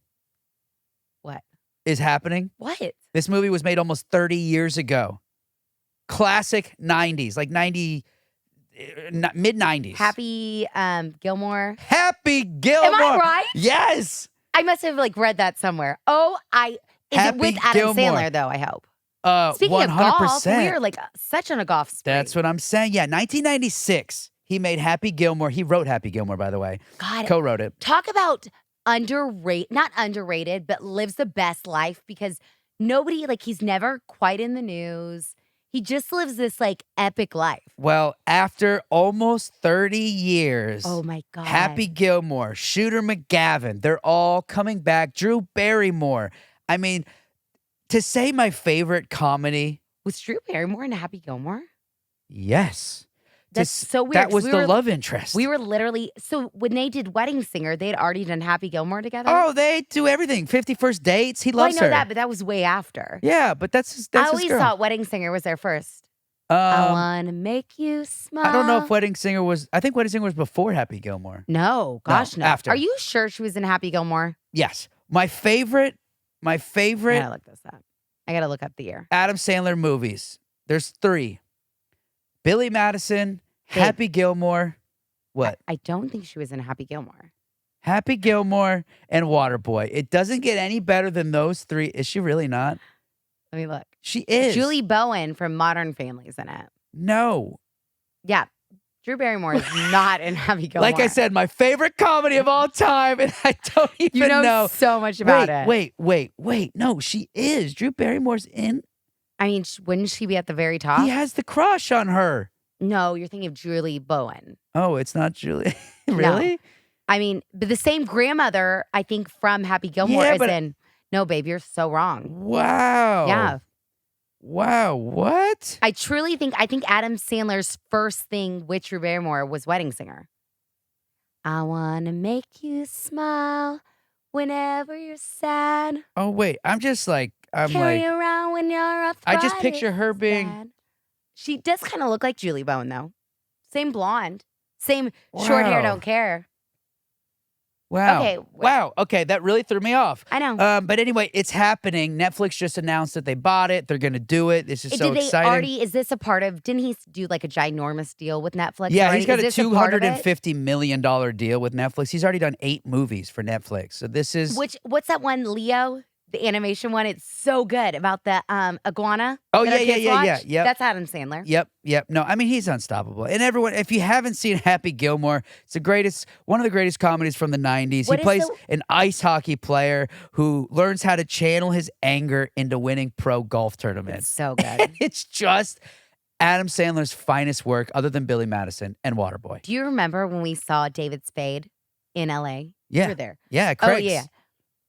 What? is happening? What? This movie was made almost 30 years ago. Classic 90s, like mid-90s. Happy Gilmore. Happy Gilmore. Am I right? Yes. I must have like read that somewhere. Is Happy it with Adam Gilmore. Sandler though, I hope. Speaking 100%. of golf, we are like such on a golf spree. That's what I'm saying. Yeah, 1996. He made Happy Gilmore. He wrote Happy Gilmore, by the way. God, Co-wrote it. talk about not underrated, but lives the best life because nobody, like, he's never quite in the news. He just lives this like epic life. Well, after almost 30 years, Oh my God. Happy Gilmore, Shooter McGavin, they're all coming back. Drew Barrymore. I mean, to say my favorite comedy, Was Drew Barrymore in Happy Gilmore? yes. That's so weird. That 'cause was we the were- love interest. We were literally, so when they did Wedding Singer, they had already done Happy Gilmore together. Oh, they do everything. 50 First Dates. He well, I loves know her. that, but that was way after. Yeah, but that's I his always girl. thought Wedding Singer was there first. I want to make you smile. I don't know if Wedding Singer was. I think Wedding Singer was before Happy Gilmore. No, gosh, no. after. Are you sure she was in Happy Gilmore? Yes, my favorite My I favorite gotta look this up. I gotta look up the year. Adam Sandler movies. There's 3. Billy Madison, Babe. Happy Gilmore. What? I don't think she was in Happy Gilmore. Happy Gilmore and Waterboy. It doesn't get any better than those 3. Is she really not? Let me look. She is. Julie Bowen from Modern Family's in it. No. Yeah. Drew Barrymore is not in Happy Gilmore. Like I said, my favorite comedy of all time, and I don't even you know so much about it. Wait. No, she is. Drew Barrymore's in. I mean, wouldn't she be at the very top? He has the crush on her. No, you're thinking of Julie Bowen. Oh, it's not Julie. Really? No. I mean, but the same grandmother, I think, from Happy Gilmore is in. No, babe, you're so wrong. Wow. Yeah. Wow. What? I truly think Adam Sandler's first thing with Drew Barrymore was Wedding Singer. I want to make you smile whenever you're sad. Oh, wait. Carry around when you're arthritis. I just picture her being. Sad. She does kind of look like Julie Bowen, though. Same blonde. Same short hair, don't care. Wow. Okay. Wow. Okay. That really threw me off. I know. But anyway, it's happening. Netflix just announced that they bought it. They're going to do it. This is so exciting. Is this a part of, didn't he do like a ginormous deal with Netflix? Yeah, already? he's got a $250 $250 million deal with Netflix. He's already done 8 movies for Netflix. So this is. What's that one, Leo? The animation one, it's so good about the iguana. Oh, yeah. Yep. That's Adam Sandler. Yep. No, I mean, he's unstoppable. And everyone, if you haven't seen Happy Gilmore, it's one of the greatest comedies from the 90s. He plays an ice hockey player who learns how to channel his anger into winning pro golf tournaments. It's so good. It's just Adam Sandler's finest work other than Billy Madison and Waterboy. Do you remember when we saw David Spade in LA? Yeah. You were there. Yeah, Craig's. Oh, yeah.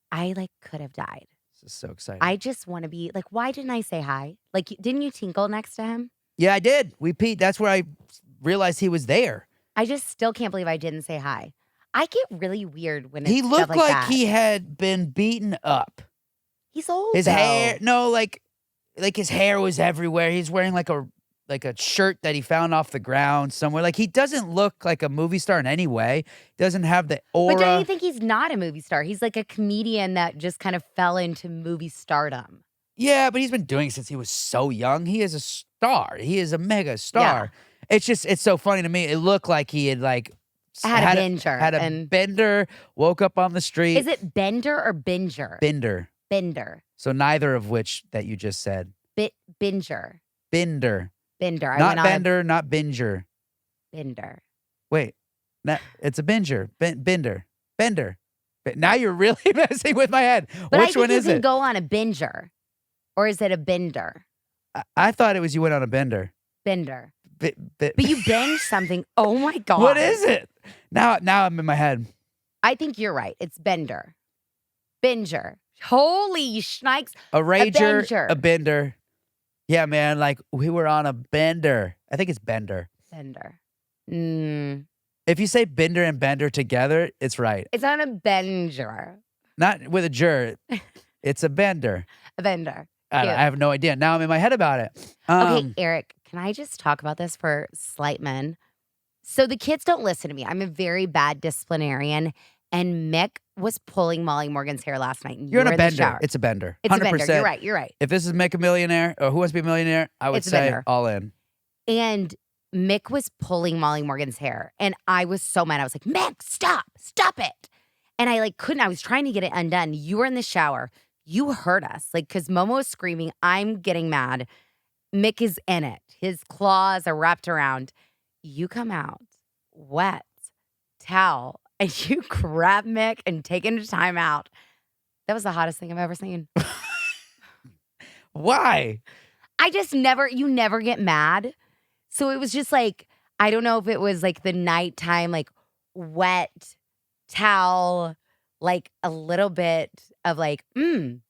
I could have died. This is so exciting. I just want to be why didn't I say hi? Didn't you tinkle next to him? Yeah, I did. We peed. That's where I realized he was there. I just still can't believe I didn't say hi. I get really weird when he it's looked stuff like that. he had been beaten up. He's old. His though. hair, no, like his hair was everywhere. He's wearing like a shirt that he found off the ground somewhere. Like he doesn't look like a movie star in any way. Doesn't have the aura. But don't you think he's not a movie star? He's like a comedian that just kind of fell into movie stardom. Yeah, but he's been doing it since he was so young. He is a star. He is a mega star. Yeah. It's so funny to me. It looked like he had had a bender, woke up on the street. Is it Bender or Binger? Bender. So neither of which that you just said. Binger. Bender. Not Bender, not Binger. Bender. Wait. It's a Binger. Bender. Now you're really messing with my head. But Which one is it? You can go on a binger. Or is it a bender? I thought it was you went on a bender. Bender. But you binge something. Oh my God. What is it? Now I'm in my head. I think you're right. It's Bender. Binger. Holy shnikes. A rager, a bender. Yeah, man, we were on a bender. I think it's Bender. Bender. If you say Bender and Bender together, it's right. It's on a Benger. Not with a jur. It's a bender. A bender. I have no idea. Now I'm in my head about it. Okay, Eric, can I just talk about this for slight men? So the kids don't listen to me. I'm a very bad disciplinarian. And Mick was pulling Molly Morgan's hair last night. And You're in a bender. Shower. It's a bender. It's 100%. a bender. You're right. If this is Mick a Millionaire or Who Wants to Be a Millionaire, I would say all in. And Mick was pulling Molly Morgan's hair. And I was so mad. I was like, Mick, stop it. And I couldn't. I was trying to get it undone. You were in the shower. You heard us. Because Momo was screaming. I'm getting mad. Mick is in it. His claws are wrapped around. You come out, wet, towel. And you grab Mick and take him to timeout. That was the hottest thing I've ever seen. Why? You never get mad. So it was just I don't know if it was the nighttime, wet towel, a little bit of And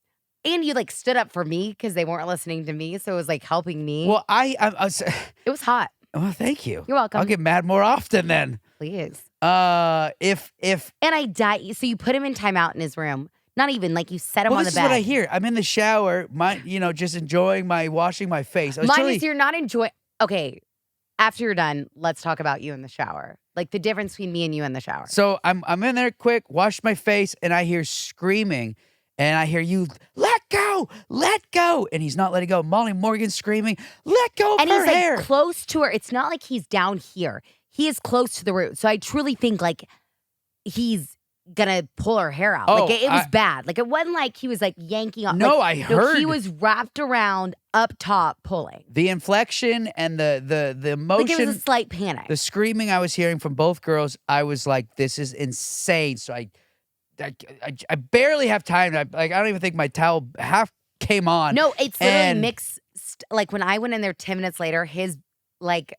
you stood up for me because they weren't listening to me. So it was helping me. Well, it was hot. Well, thank you. You're welcome. I'll get mad more often then. Please. If And I die. So you put him in timeout in his room. Not even you set him on the bed. This is what I hear. I'm in the shower, just enjoying washing my face. You're not enjoying. Okay, after you're done, let's talk about you in the shower. The difference between me and you in the shower. So I'm in there quick, wash my face, and I hear screaming, And I hear you, let go. And he's not letting go. Molly Morgan's screaming, let go of And her he's, like, hair. close to her. It's not like he's down here. He is close to the root. So I truly think, like, he's gonna pull her hair out. Like, Oh, it was bad. Like, it wasn't like he was, like, yanking up. No, like, I heard. he was wrapped around up top pulling. The inflection and the emotion. Like, it was a slight panic. The screaming I was hearing from both girls, I was like, this is insane. So I barely have time. I don't even think my towel half came on. No, it's literally And- mixed. Like, when I went in there 10 minutes later, his, like,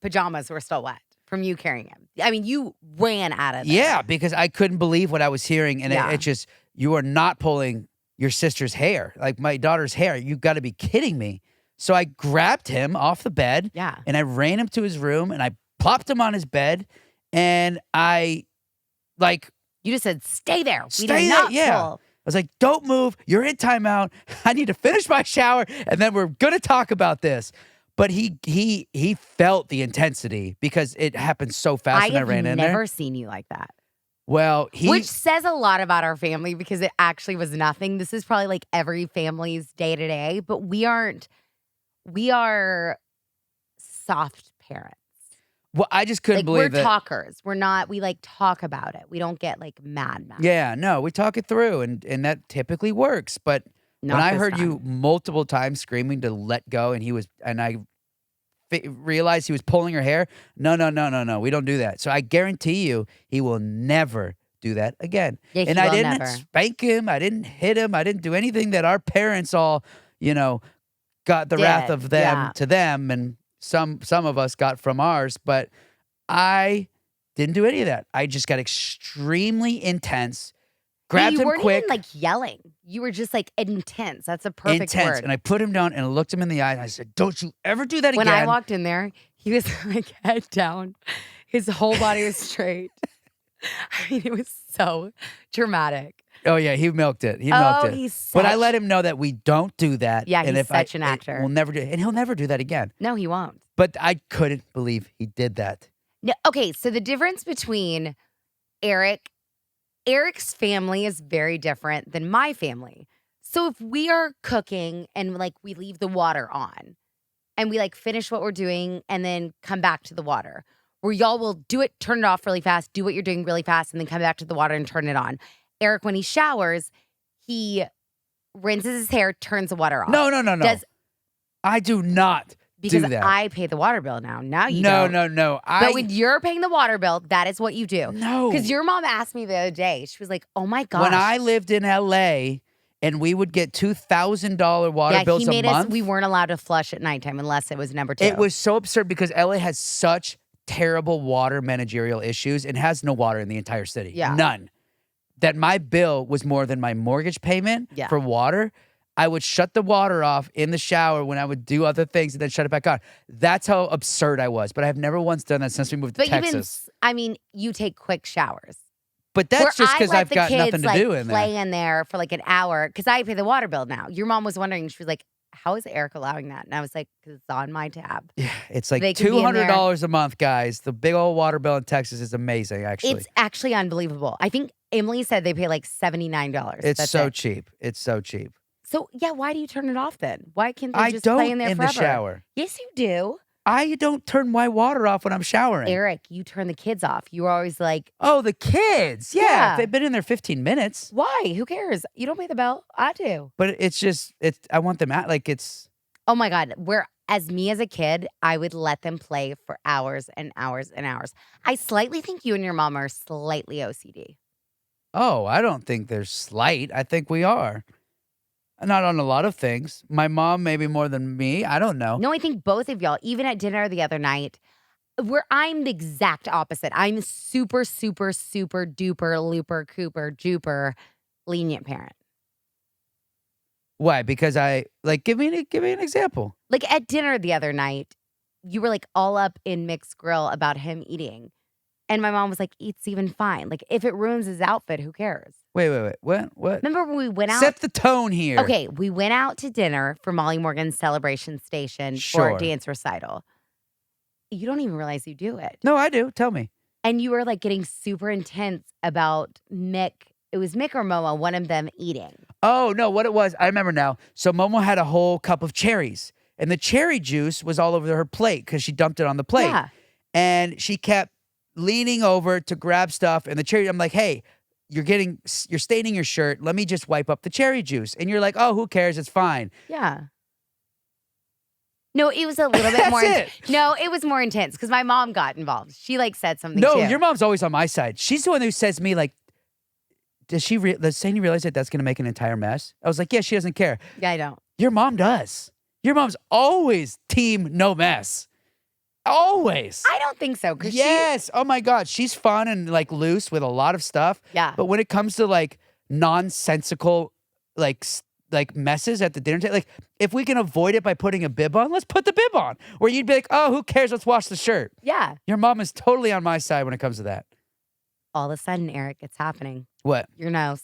pajamas were still wet from you carrying him. I mean, you ran out of there. Yeah, because I couldn't believe what I was hearing. And Yeah. it just, you are not pulling your sister's hair, like my daughter's hair. You got to be kidding me. So I grabbed him off the bed. Yeah. And I ran him to his room and I plopped him on his bed. And I, like, You just said, stay there. We Stay do there, not yeah. pull. I was like, don't move. You're in timeout. I need to finish my shower, and then we're going to talk about this. But he felt the intensity because it happened so fast when I ran in I've there. never seen you like that. Well, Which says a lot about our family because it actually was nothing. This is probably like every family's day to day, but we are soft parents. well, I just couldn't Like, believe we're that. talkers. We like talk about it. We don't get like mad. Yeah, no, we talk it through, and that typically works. But Not when I this heard you time. multiple times screaming to let go, and I realized he was pulling her hair. No, we don't do that. So I guarantee you, he will never do that again. Yeah, and he I will didn't never. spank him. I didn't hit him. I didn't do anything that our parents all, got the wrath Did, of them yeah. to them, and some of us got from ours. But I didn't do any of that. I just got extremely intense. Grabbed you him weren't quick. even like yelling. You were just like intense. That's a perfect Intense. word. And I put him down and I looked him in the eye and I said, don't you ever do that When again. I walked in there, he was like head down. His whole body was straight. I mean, it was so dramatic. Oh, yeah, he milked it. He milked it. He's But I such- let him know that we don't do that. Yeah, and he's if such an actor. We'll never do it. And he'll never do that again. No, he won't. But I couldn't believe he did that. No, okay, so the difference between Eric's family is very different than my family. So if we are cooking and like we leave the water on and we like finish what we're doing and then come back to the water, where y'all will do it, turn it off really fast, do what you're doing really fast, and then come back to the water and turn it on. Eric, when he showers, he rinses his hair, turns the water off. No. I do not Because do that. I pay the water bill now. Now you no, don't. no. But when you're paying the water bill, that is what you do. No. Because your mom asked me the other day, she was like, oh my gosh. When I lived in LA and we would get $2,000 water bills he made a month. we weren't allowed to flush at nighttime unless it was number 2. It was so absurd because LA has such terrible water managerial issues and has no water in the entire city. Yeah. None. That my bill was more than my mortgage payment Yeah. for water. I would shut the water off in the shower when I would do other things and then shut it back on. That's how absurd I was. But I've never once done that since we moved to But Texas. you take quick showers. But that's Where just I because let I've the got kids, nothing to like, do in there. play in there for like an hour because I pay the water bill now. Your mom was wondering, she was like, how is Eric allowing that? And I was like, because it's on my tab. Yeah, it's like They can be in there. $200 a month, guys. The big old water bill in Texas is amazing, actually. It's actually unbelievable. I think Emily said they pay like $79. It's That's so it. cheap. It's so cheap. So yeah, why do you turn it off then? Why can't they I just don't play in there forever? the shower. Yes, you do. I don't turn my water off when I'm showering. Eric, you turn the kids off. You were always like, Oh, the kids. Yeah, Yeah. if they've been in there 15 minutes. why? Who cares? You don't pay the bill. I do. But it's just, I want them out. Like it's, Oh my God. As a kid, I would let them play for hours and hours and hours. I slightly think you and your mom are slightly OCD. oh, I don't think they're slight. I think we are. Not on a lot of things. My mom, maybe more than me. I don't know. No, I think both of y'all, even at dinner the other night, where I'm the exact opposite. I'm super, super, super duper, looper, cooper, juper, lenient parent. Why? Because give me an example. Like at dinner the other night, you were like all up in Mick's grill about him eating. And my mom was like, eats even fine. Like if it ruins his outfit, who cares? Wait. What? Remember when we went out? Set the tone here. Okay, we went out to dinner for Molly Morgan's celebration station for Sure. a dance recital. You don't even realize you do it. No, I do. Tell me. And you were like getting super intense about Mick. It was Mick or Moa, one of them eating. Oh, no, what it was, I remember now. So Momo had a whole cup of cherries, and the cherry juice was all over her plate because she dumped it on the plate. Yeah. And she kept leaning over to grab stuff, and the cherry, I'm like, hey, you're staining your shirt. Let me just wipe up the cherry juice. And you're like, oh, who cares? It's fine. Yeah. No, it was a little bit That's more. it. No, it was more intense because my mom got involved. She like said something. No, too. your mom's always on my side. She's the one who says to me, like, does Sandy realize that that's going to make an entire mess? I was like, yeah, she doesn't care. Yeah, I don't. Your mom does. Your mom's always team no mess. Always. I don't think so. Cause Yes. Oh my God. She's fun and like loose with a lot of stuff. Yeah. But when it comes to like nonsensical, like messes at the dinner table, like if we can avoid it by putting a bib on, let's put the bib on. Where you'd be like, oh, who cares? Let's wash the shirt. Yeah. Your mom is totally on my side when it comes to that. All of a sudden, Eric, it's happening. What? Your nose.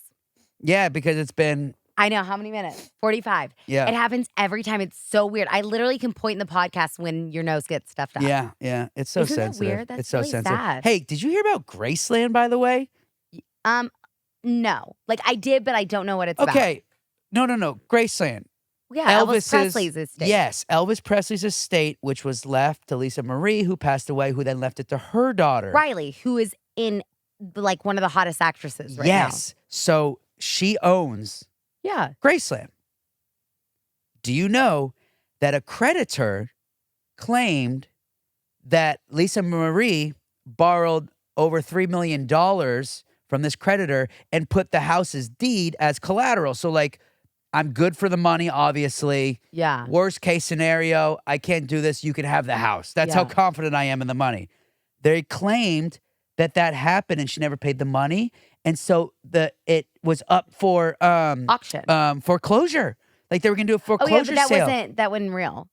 Yeah, because it's been. I know. How many minutes? 45. Yeah. It happens every time. It's so weird. I literally can point in the podcast when your nose gets stuffed up. Yeah, yeah. It's so Isn't that sensitive. weird? That's it's so really sensitive. sad. Hey, did you hear about Graceland, by the way? No. Like I did, but I don't know what it's about. Okay. No. Graceland. Yeah, Elvis Presley's estate. Yes, Elvis Presley's estate, which was left to Lisa Marie, who passed away, who then left it to her daughter. Riley, who is in like one of the hottest actresses right now. Yes. So she owns Yeah. Graceland. Do you know that a creditor claimed that Lisa Marie borrowed over $3 million from this creditor and put the house's deed as collateral? So like, I'm good for the money, obviously. Yeah. Worst case scenario, I can't do this. You can have the house. That's how Yeah. confident I am in the money. They claimed that happened and she never paid the money. And so it was up for Auction. foreclosure. Like they were going to do a Oh foreclosure yeah, but sale. that wasn't real.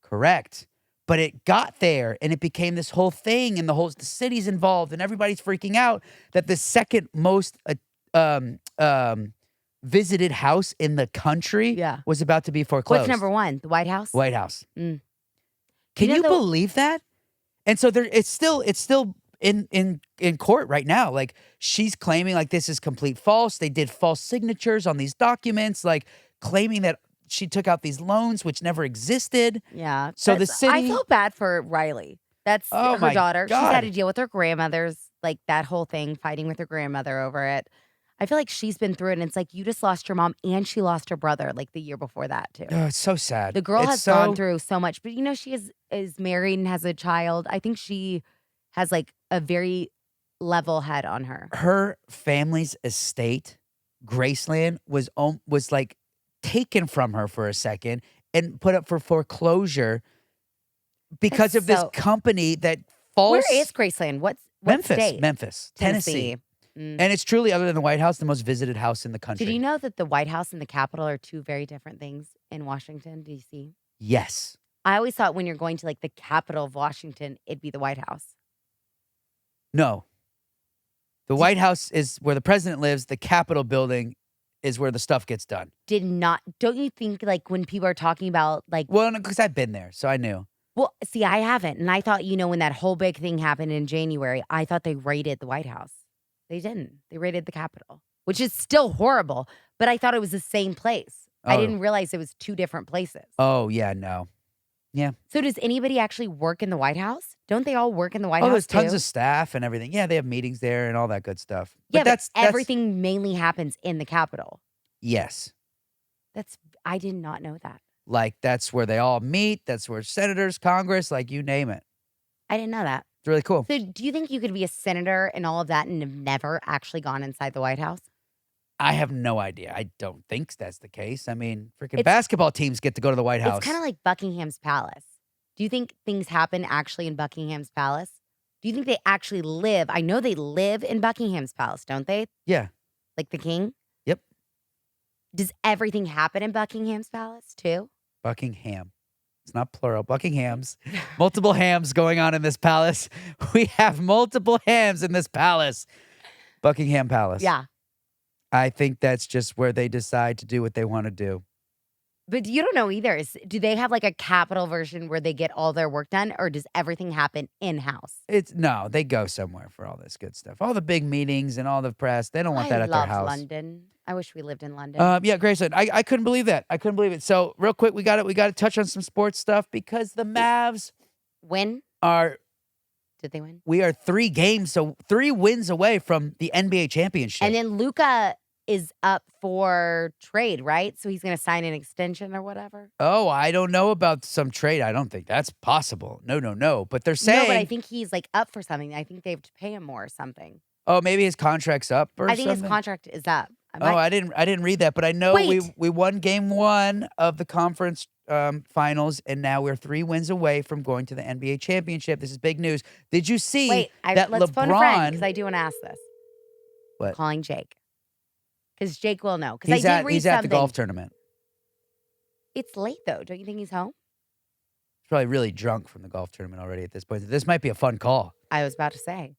Correct. But it got there and it became this whole thing and the city's involved and everybody's freaking out that the second most visited house in the country was about to be foreclosed. What's number one? The White House? White House. Mm. Can You know you believe that? And so it's still in court right now. Like she's claiming like this is complete false. They did false signatures on these documents, like claiming that she took out these loans which never existed. Yeah. So the city. I feel bad for Riley. That's Oh her my daughter. She's God. had to deal with her grandmother's, like that whole thing, fighting with her grandmother over it. I feel like she's been through it, and it's like you just lost your mom and she lost her brother like the year before that too. Oh, it's so sad. The girl It's has gone through so much, but you know she is married and has a child. I think she has like a very level head on her. Her family's estate, Graceland, was like taken from her for a second and put up for foreclosure because of this company that false. Where is Graceland? What Memphis, state? Memphis, Tennessee. Mm. And it's truly, other than the White House, the most visited house in the country. Did you know that the White House and the Capitol are two very different things in Washington, D.C.? Yes. I always thought when you're going to like the capital of Washington, it'd be the White House. No. The White House is where the president lives. The Capitol building is where the stuff gets done. Don't you think like when people are talking about like. Well, because I've been there, so I knew. Well, see, I haven't. And I thought, when that whole big thing happened in January, I thought they raided the White House. They didn't. They raided the Capitol, which is still horrible. But I thought it was the same place. I didn't realize it was two different places. Oh, yeah, no. Yeah. So does anybody actually work in the White House? Don't they all work in the White House there's tons too? of staff and everything. Yeah, they have meetings there and all that good stuff. Yeah, But but everything mainly happens in the Capitol. Yes. I did not know that. Like, that's where they all meet. That's where senators, Congress, like, you name it. I didn't know that. It's really cool. So do you think you could be a senator and all of that and have never actually gone inside the White House? I have no idea. I don't think that's the case. I mean, freaking basketball teams get to go to the White House. It's kind of like Buckingham's Palace. Do you think things happen actually in Buckingham's Palace? Do you think they actually live? I know they live in Buckingham's Palace, don't they? Yeah. Like the king? Yep. Does everything happen in Buckingham's Palace too? Buckingham. It's not plural. Buckingham's. Multiple hams going on in this palace. We have multiple hams in this palace. Buckingham Palace. Yeah. I think that's just where they decide to do what they want to do. But you don't know either. Do they have like a capital version where they get all their work done, or does everything happen in-house? No, they go somewhere for all this good stuff. All the big meetings and all the press. They don't want that at their house. London. I wish we lived in London. Yeah, Graceland. I couldn't believe that. I couldn't believe it. So real quick, we got to touch on some sports stuff because the Mavs Win? are Did they win? we are 3 games, so 3 wins away from the NBA championship. And then Luca is up for trade, right? So he's going to sign an extension or whatever. Oh, I don't know about some trade. I don't think that's possible. No. But they're saying No, but I think he's like up for something. I think they have to pay him more or something. oh, maybe his contract's up or I think something. his contract is up. I didn't read that, but I know Wait. we won game 1 of the conference finals, and now we're 3 wins away from going to the NBA championship. This is big news. Did you see that let's phone a friend LeBron? because I do want to ask this. What? I'm calling Jake because Jake will know. Because I did read he's something. at the golf tournament. It's late though. Don't you think he's home? He's probably really drunk from the golf tournament already at this point. This might be a fun call. I was about to say,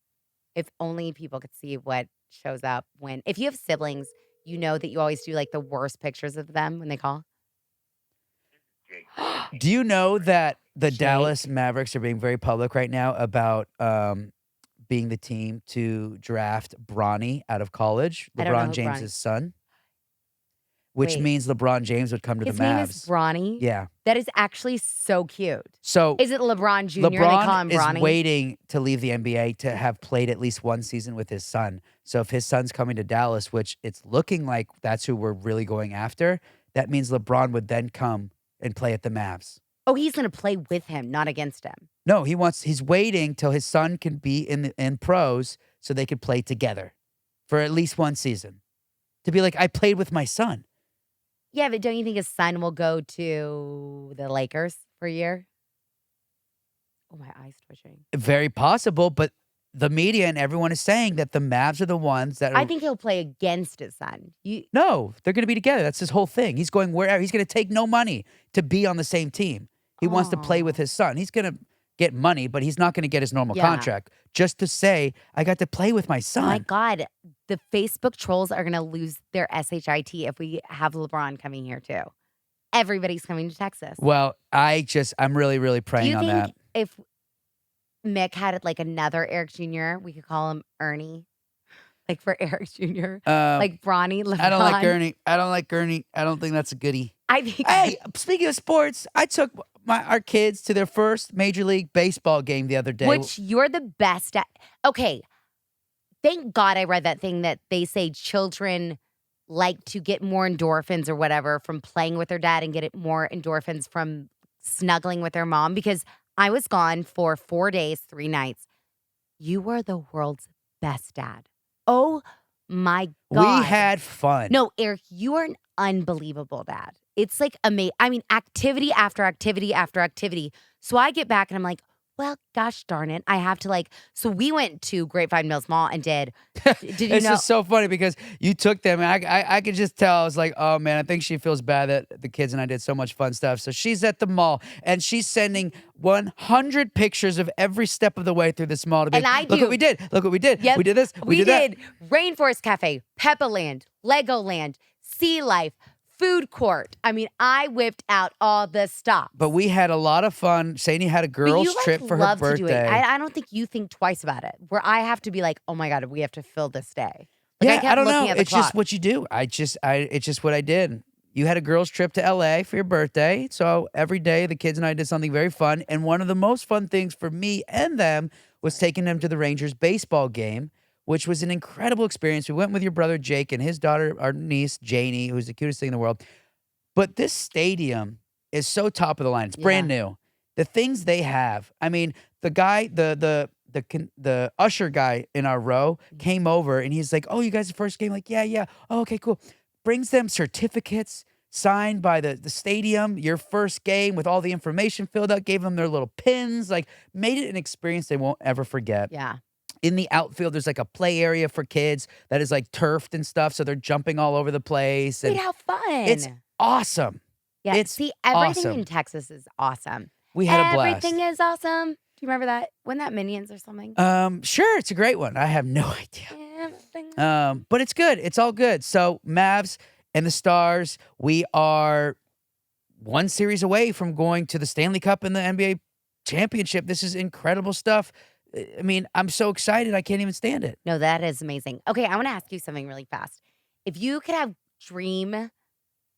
if only people could see what shows up when. If you have siblings, you know that you always do like the worst pictures of them when they call. Do you know that the Jake. Dallas Mavericks are being very public right now about being the team to draft Bronny out of college, I don't know LeBron who James's son, which Wait. means LeBron James would come to His the name Mavs. is Bronny. Yeah. That is actually so cute. So Is it LeBron Jr. and they call him LeBron is Bronny? waiting to leave the NBA to have played at least one season with his son. So if his son's coming to Dallas, which it's looking like that's who we're really going after, that means LeBron would then come and play at the Mavs. Oh, he's going to play with him, not against him. No, he's waiting till his son can be in pros so they could play together for at least one season. To be like, I played with my son. Yeah, but don't you think his son will go to the Lakers for a year? Oh, my eye's twitching. Very possible, but the media and everyone is saying that the Mavs are the ones that are. I think he'll play against his son. No, they're going to be together. That's his whole thing. He's going wherever. He's going to take no money to be on the same team. He wants to play with his son. He's going to get money, but he's not going to get his normal contract just to say, I got to play with my son. Oh my God. The Facebook trolls are going to lose their SHIT if we have LeBron coming here too. Everybody's coming to Texas. Well, I'm really, really Do praying you on think that. if Mick had like another Eric Jr., we could call him Ernie? Like for Eric Jr.? Like Bronny, LeBron? I don't like Ernie. I don't like Ernie. I don't think that's a goodie. I think. Hey, speaking of sports, I took our kids to their first Major League Baseball game the other day. Which you're the best at. Okay. Thank God I read that thing that they say children like to get more endorphins or whatever from playing with their dad and get more endorphins from snuggling with their mom, because I was gone for 4 days, 3 nights. You were the world's best dad. Oh my God. We had fun. No, Eric, you are an unbelievable dad. It's like amazing. I mean, activity after activity after activity. So I get back and I'm like, well, gosh darn it. I have to so we went to Grapevine Mills Mall and did you It's know? just so funny because you took them and I could just tell. I was like, oh man, I think she feels bad that the kids and I did so much fun stuff. So she's at the mall and she's sending 100 pictures of every step of the way through this mall to be And I look do. what we did. Look what we did. Yep. We did this. We did that. Rainforest Cafe, Peppaland, Legoland, Sea Life, Food Court. I mean, I whipped out all the stops. But we had a lot of fun. Sadie had a girls' trip for her love to do it. birthday. I don't think you think twice about it. Where I have to be like, oh my God, we have to fill this day. Yeah, kept I don't looking know. at the It's just clock. what you do. It's just what I did. You had a girls' trip to LA for your birthday. So every day the kids and I did something very fun. And one of the most fun things for me and them was taking them to the Rangers baseball game, which was an incredible experience. We went with your brother Jake and his daughter, our niece Janie, who's the cutest thing in the world. But this stadium is so top of the line. It's brand new. The things they have. I mean, the guy, the usher guy in our row came over and he's like, "Oh, you guys the first game?" Like, yeah. Oh, okay, cool. Brings them certificates signed by the stadium, your first game with all the information filled out, gave them their little pins, like made it an experience they won't ever forget. Yeah. In the outfield, there's like a play area for kids that is like turfed and stuff. So they're jumping all over the place. And Wait, how fun. it's awesome. Yeah, It's see, everything awesome. in Texas is awesome. We had a blast. Everything is awesome. Do you remember that? Wasn't that Minions or something? Sure, it's a great one. I have no idea. Everything. But it's good. It's all good. So Mavs and the Stars, we are one series away from going to the Stanley Cup and the NBA championship. This is incredible stuff. I mean, I'm so excited. I can't even stand it. No, that is amazing. Okay, I want to ask you something really fast. If you could have dream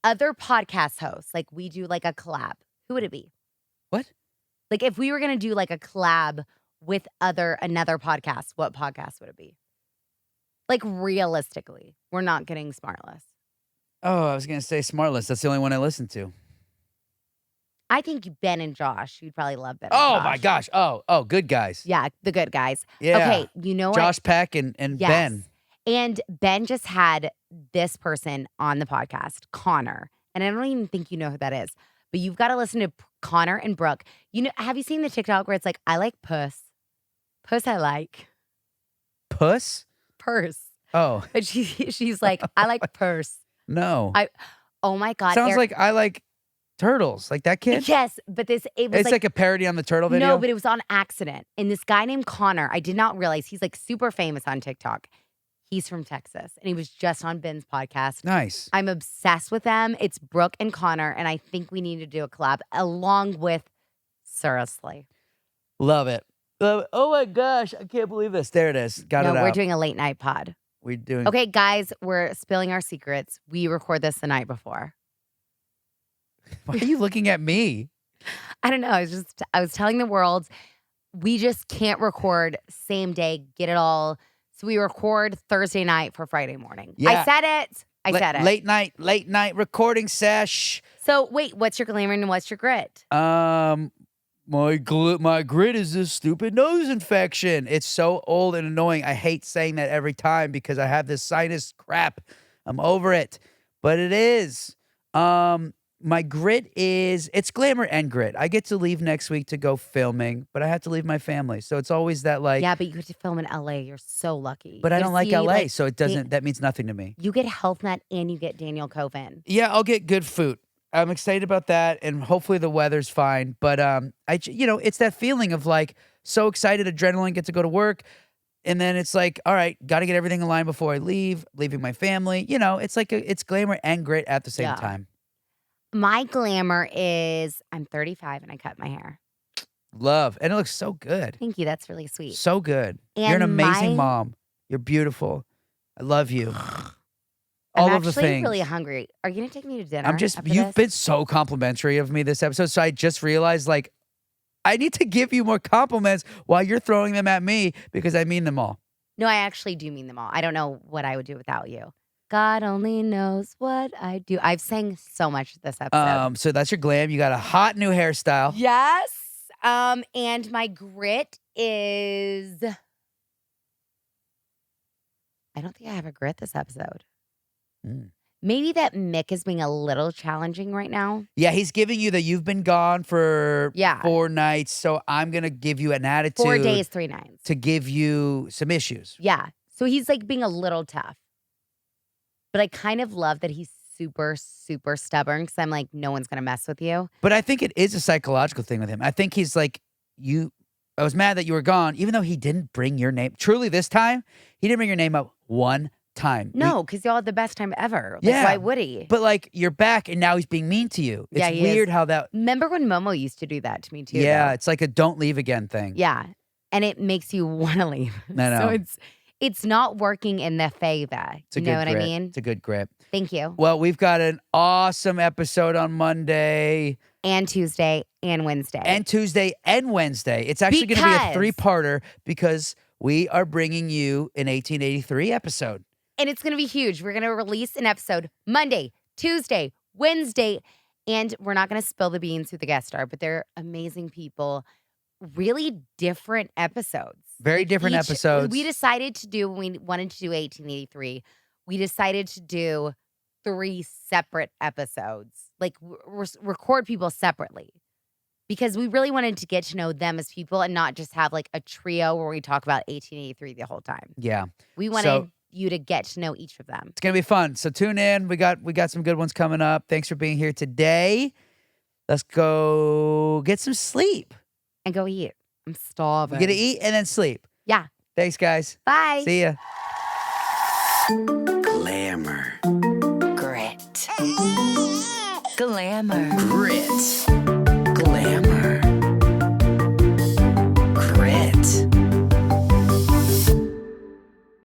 other podcast hosts, like we do like a collab, who would it be? What? Like if we were gonna do like a collab with another podcast, what podcast would it be? Like realistically, we're not getting Smartless. Oh, I was going to say Smartless. That's the only one I listen to. I think Ben and Josh, you'd probably love Ben and Oh, Josh. my gosh. Oh, Good Guys. Yeah, the good guys. Yeah. Okay, you know what? Josh Peck and Yes. Ben. And Ben just had this person on the podcast, Connor. And I don't even think you know who that is. But you've got to listen to Connor and Brooke. You know, have you seen the TikTok where it's like, I like puss. Puss I like. Puss? Purse. Oh, But she's like, I like purse. no. Oh my God. Sounds like I like turtles. Like that kid? Yes, but it was It's like a parody on the turtle video? No, but it was on accident. And this guy named Connor, I did not realize he's like super famous on TikTok. He's from Texas and he was just on Ben's podcast. Nice. I'm obsessed with them. It's Brooke and Connor, and I think we need to do a collab along with Seriously. Love it. Oh my gosh. I can't believe this. There it is. Got it No, out. we're doing a late night pod. We're doing. Okay, guys, we're spilling our secrets. We record this the night before. Why are you looking at me? I don't know. I was telling the world we just can't record same day, get it all. So we record Thursday night for Friday morning. Yeah. I said it. Late night recording sesh. So wait, what's your glamour and what's your grit? My grit is this stupid nose infection. It's so old and annoying. I hate saying that every time because I have this sinus crap. I'm over it, but it is. My grit is, it's glamour and grit. I get to leave next week to go filming, but I have to leave my family. So it's always that like. Yeah, but you get to film in LA. You're so lucky. But I You don't like see, LA, so it doesn't, that means nothing to me. You get Health Nut and you get Daniel Coven. Yeah, I'll get good food. I'm excited about that, and hopefully the weather's fine. But it's that feeling of like so excited, adrenaline, get to go to work, and then it's like, all right, got to get everything in line before I leave, leaving my family. You know, it's like it's glamour and grit at the same time. My glamour is I'm 35 and I cut my hair. Love, and it looks so good. Thank you. That's really sweet. So good. And You're an amazing mom. You're beautiful. I love you. All I'm of the actually things. really hungry. Are you gonna take me to dinner? You've been so complimentary of me this episode. So I just realized like I need to give you more compliments while you're throwing them at me because I mean them all. No, I actually do mean them all. I don't know what I would do without you. God only knows what I do. I've sang so much this episode. So that's your glam. You got a hot new hairstyle. Yes. And my grit is I don't think I have a grit this episode. Maybe that Mick is being a little challenging right now. Yeah, he's giving you that you've been gone for 4 nights, so I'm going to give you an attitude. 4 days, 3 nights. To give you some issues. Yeah. So he's like being a little tough. But I kind of love that he's super, super stubborn because I'm like, no one's going to mess with you. But I think it is a psychological thing with him. I think he's like, I was mad that you were gone, even though he didn't bring your name. Truly, this time, he didn't bring your name up one time. No, because y'all had the best time ever. Like, yeah. Why would he? But like, you're back and now he's being mean to you. It's weird how that. Remember when Momo used to do that to me too? Yeah, though? it's like a don't leave again thing. Yeah. And it makes you want to leave. I know. So it's not working in the favor. You know what I mean? It's a good grip. Thank you. Well, we've got an awesome episode on Monday. And Tuesday and Wednesday. And Tuesday and Wednesday. It's actually going to be a 3-parter because we are bringing you an 1883 episode. And it's going to be huge. We're going to release an episode Monday, Tuesday, Wednesday. And we're not going to spill the beans who the guests are, but they're amazing people. Really different episodes. Very different episodes. We decided to do, when we wanted to do 1883, we decided to do 3 separate episodes. Like record people separately. Because we really wanted to get to know them as people and not just have like a trio where we talk about 1883 the whole time. Yeah. We wanted you to get to know each of them. It's going to be fun. So tune in. We got some good ones coming up. Thanks for being here today. Let's go get some sleep. And go eat. I'm starving. We're going to eat and then sleep. Yeah. Thanks, guys. Bye. See ya. Glamour. Grit. Glamour. Grit.